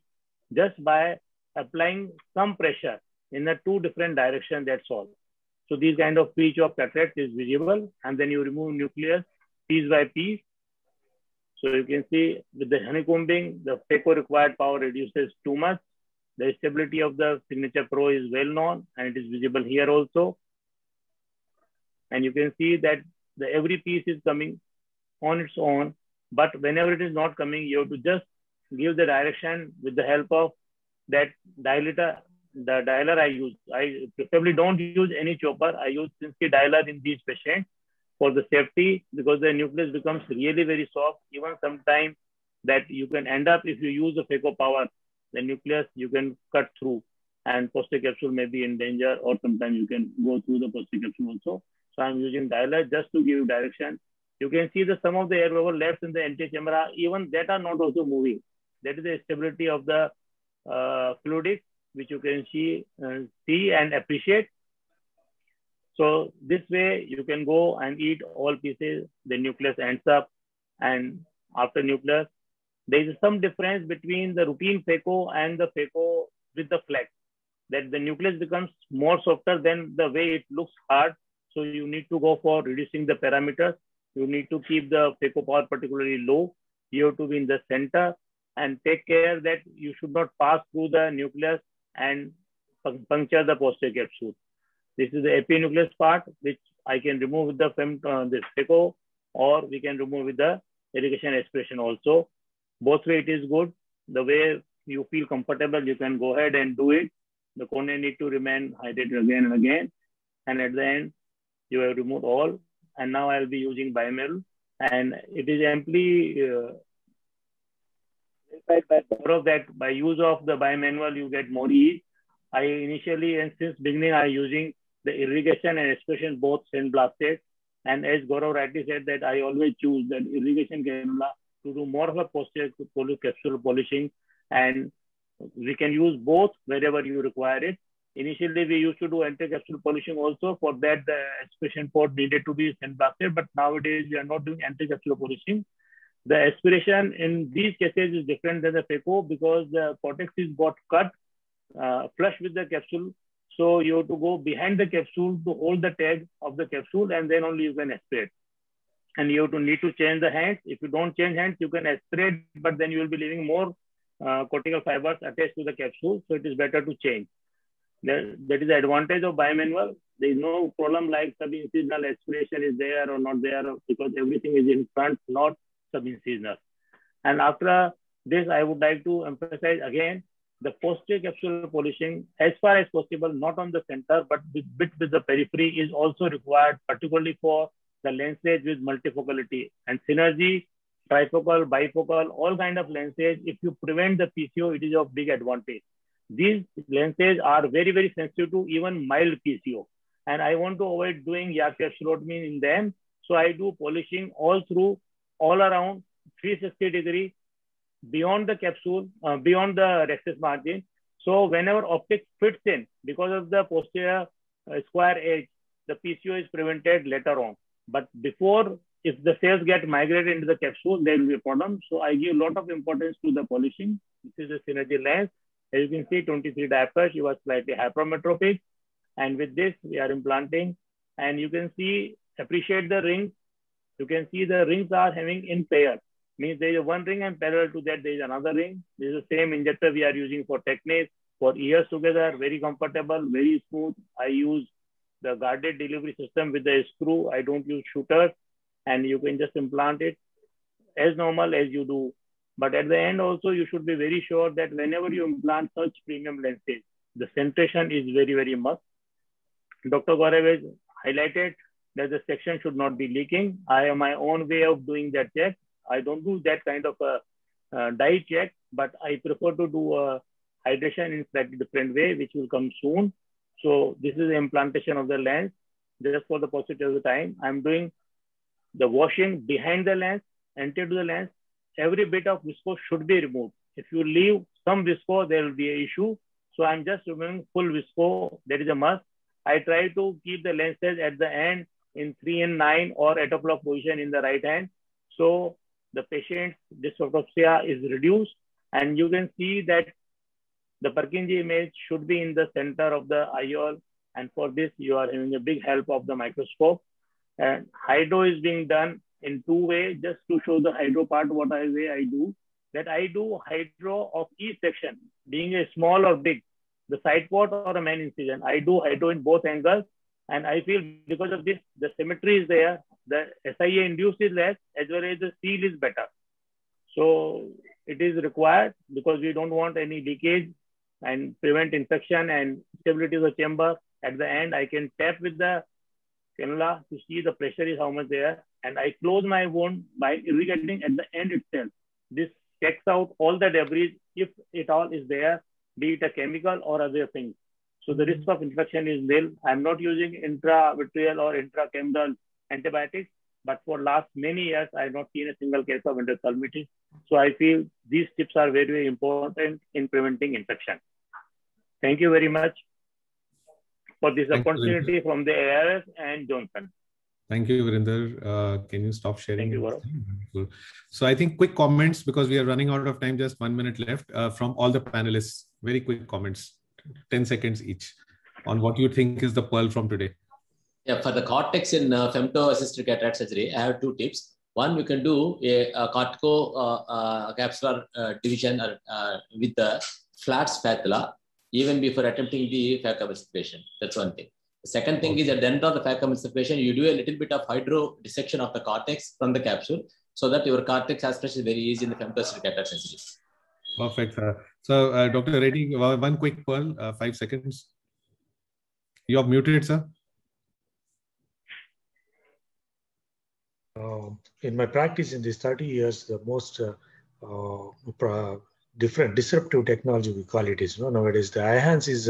Speaker 4: just by applying some pressure in the two different directions, that's all. So these kind of pre-chopped cataract is visible, and then you remove nucleus piece by piece. So you can see with the honeycombing, the phaco required power reduces too much. The stability of the Signature Pro is well known, and it is visible here also. And you can see that every piece is coming on its own, but whenever it is not coming, you have to just give the direction with the help of that dilator. The dialer I use, I preferably don't use any chopper. I use Sinskey dialer in these patients for the safety, because the nucleus becomes really very soft. Even sometimes that you can end up, if you use the phaco power, the nucleus you can cut through, and posterior capsule may be in danger, or sometimes you can go through the posterior capsule also. So I'm using dialer just to give direction. You can see that some of the air bubble left in the antichamera, even that are not also moving. That is the stability of the fluidics, which you can see and appreciate. So this way you can go and eat all pieces. The nucleus ends up, and after nucleus, there is some difference between the routine phaco and the phaco with the flex. That the nucleus becomes more softer than the way it looks hard. So you need to go for reducing the parameters. You need to keep the phaco power particularly low. You have to be in the center, and take care that you should not pass through the nucleus and puncture the posterior capsule. This is the epinucleus part, which I can remove with the this phaco, or we can remove with the irrigation aspiration also. Both way it is good. The way you feel comfortable, you can go ahead and do it. The cornea need to remain hydrated again and again. And at the end, you have removed all. And now I'll be using bimanual. And it is amply that by use of the bimanual, you get more ease. I initially and since beginning, I using the irrigation and aspiration both sandblasted. And as Gaurav rightly said, that I always choose that irrigation cannula to do more of a posterior capsule polishing, and we can use both wherever you require it. Initially, we used to do anti-capsule polishing also. For that, the aspiration port needed to be sandblasted, but nowadays we are not doing anti-capsule polishing. The aspiration in these cases is different than the phaco, because the cortex is got cut flush with the capsule. So you have to go behind the capsule to hold the tag of the capsule, and then only you can aspirate. And you have to need to change the hands. If you don't change hands, you can aspirate, but then you will be leaving more cortical fibers attached to the capsule. So it is better to change. That is the advantage of bimanual. There is no problem like subincisional aspiration is there or not there, because everything is in front, not subincisional. And after this, I would like to emphasize again the posterior capsule polishing, as far as possible, not on the center, but bit with the periphery, is also required, particularly for the lenses with multifocality and synergy, trifocal, bifocal, all kind of lenses. If you prevent the PCO, it is of big advantage. These lenses are very, very sensitive to even mild PCO. And I want to avoid doing YAG capsulotomy in them. So I do polishing all through, all around 360 degrees beyond the capsule, beyond the rhexis margin. So whenever optic fits in, because of the posterior square edge, the PCO is prevented later on. But before, if the cells get migrated into the capsule, there will be a problem. So I give a lot of importance to the polishing. This is a synergy lens. As you can see, 23 diapers, you are slightly hypermetropic. And with this, we are implanting. And you can see, appreciate the rings. You can see the rings are having in pair. Means there is one ring and parallel to that, there is another ring. This is the same injector we are using for technique, for ears together, very comfortable, very smooth. I use the guarded delivery system with the screw. I don't use shooters, and you can just implant it as normal as you do. But at the end also, you should be very sure that whenever you implant such premium lenses, the centration is very, very must. Dr. Gaurav has highlighted that the section should not be leaking. I have my own way of doing that check. I don't do that kind of a dye check, but I prefer to do a hydration in slightly different way, which will come soon. So this is the implantation of the lens. Just for the paucity of the time, I'm doing the washing behind the lens, anterior to the lens. Every bit of visco should be removed. If you leave some visco, there will be an issue. So I'm just removing full visco. That is a must. I try to keep the lenses at the end in 3 and 9 or atoplock position in the right hand. So the patient's dysautonomia is reduced, and you can see that the Purkinje image should be in the center of the IOL. And for this, you are having a big help of the microscope. And hydro is being done in 2 ways. Just to show the hydro part, what way I do, that I do hydro of each section, being a small or big, the side port or a main incision. I do hydro in both angles. And I feel because of this, the symmetry is there, the SIA induced is less, as well as the seal is better. So it is required because we don't want any leakage and prevent infection and stability of the chamber. At the end, I can tap with the cannula to see the pressure is how much there. And I close my wound by irrigating at the end itself. This checks out all the debris, if it all is there, be it a chemical or other things. So the risk of infection is nil. I'm not using intravitreal or intracameral antibiotics, but for last many years, I have not seen a single case of endophthalmitis. So I feel these tips are very, very important in preventing infection. Thank you very much for this opportunity from the ARS and Johnson.
Speaker 2: Thank you, Virinder. Can you stop sharing?
Speaker 4: Thank you,
Speaker 2: Gaurav. So I think quick comments, because we are running out of time, just 1 minute left, from all the panelists. Very quick comments, 10 seconds each, on what you think is the pearl from today.
Speaker 11: Yeah, for the cortex in femto-assisted cataract surgery, I have 2 tips. One, we can do a cortico-capsular division with the flat spatula, even before attempting the phacoemulsification. That's one thing. The second thing is at the end of the phacoemulsification, you do a little bit of hydro dissection of the cortex from the capsule, so that your cortex aspiration is very easy in the femto-assisted cataract surgery. Perfect.
Speaker 2: So, Dr. Reddy, one quick pearl, 5 seconds. You are muted, sir.
Speaker 10: In my practice in these 30 years, the most different disruptive technology, we call it, is nowadays the Eyhance is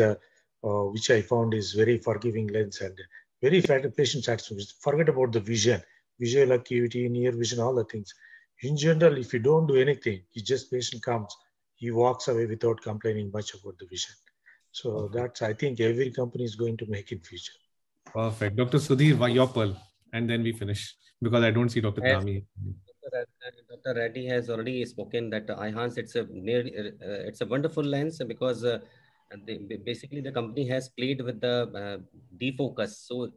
Speaker 10: which I found is very forgiving lens and very patient satisfaction. Forget about the vision, visual acuity, near vision, all the things. In general, if you don't do anything, patient comes, he walks away without complaining much about the vision. So that's, I think every company is going to make in future.
Speaker 2: Perfect. Dr. Sudhir, your pearl, and then we finish, because I don't see Dr. Dhami.
Speaker 8: Dr. Reddy has already spoken that Eyhance, it's a wonderful lens, because basically the company has played with the defocus. So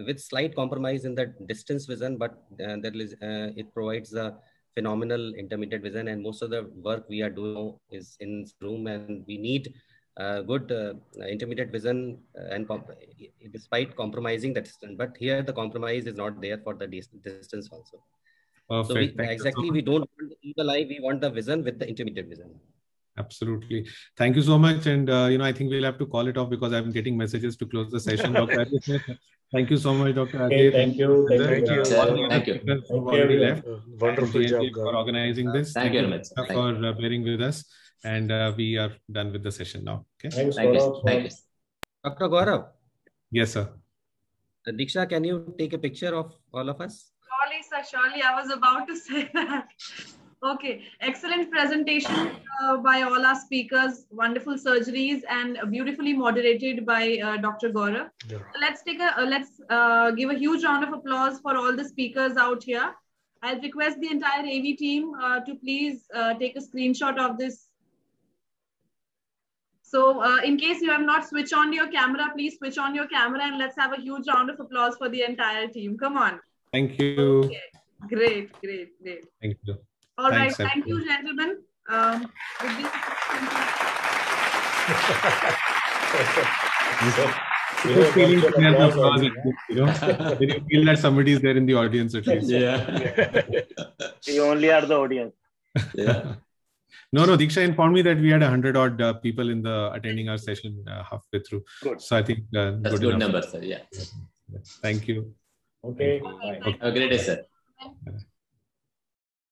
Speaker 8: with slight compromise in the distance vision, but it provides a phenomenal intermediate vision, and most of the work we are doing is in room, and we need good intermediate vision, and despite compromising the distance. But here the compromise is not there for the distance also.
Speaker 2: Perfect.
Speaker 8: So we don't want the evil eye, we want the vision with the intermediate vision.
Speaker 2: Absolutely. Thank you so much. And, I think we'll have to call it off because I'm getting messages to close the session. Dr. Thank you so much, Dr.
Speaker 12: Okay, thank you.
Speaker 11: Thank you.
Speaker 10: Wonderful job
Speaker 2: for organizing this.
Speaker 11: Thank you very much.
Speaker 2: For bearing with us. And we are done with the session now. Okay.
Speaker 12: Thanks,
Speaker 11: Thank you. Thank you.
Speaker 8: Dr. Gaurav.
Speaker 2: Yes, sir.
Speaker 8: Diksha, can you take a picture of all of us?
Speaker 1: Surely, sir, surely. I was about to say that. Okay, excellent presentation by all our speakers, wonderful surgeries, and beautifully moderated by Dr. Gaurav. Yeah. Let's give a huge round of applause for all the speakers out here. I'll request the entire AV team to please take a screenshot of this. So in case you have not switched on your camera, please switch on your camera, and let's have a huge round of applause for the entire team. Come on.
Speaker 2: Thank you.
Speaker 1: Okay. Great.
Speaker 2: Thank you.
Speaker 1: All right, thank you, gentlemen.
Speaker 2: When you feel that somebody is there in the audience at least.
Speaker 11: Yeah.
Speaker 4: You only are the audience.
Speaker 11: Yeah.
Speaker 2: No, Diksha informed me that we had 100-odd people in the attending our session halfway through.
Speaker 4: Good.
Speaker 2: So I think
Speaker 11: that's good number, sir. Yeah.
Speaker 2: Thank you.
Speaker 12: Okay. Bye.
Speaker 11: Have a great day, sir.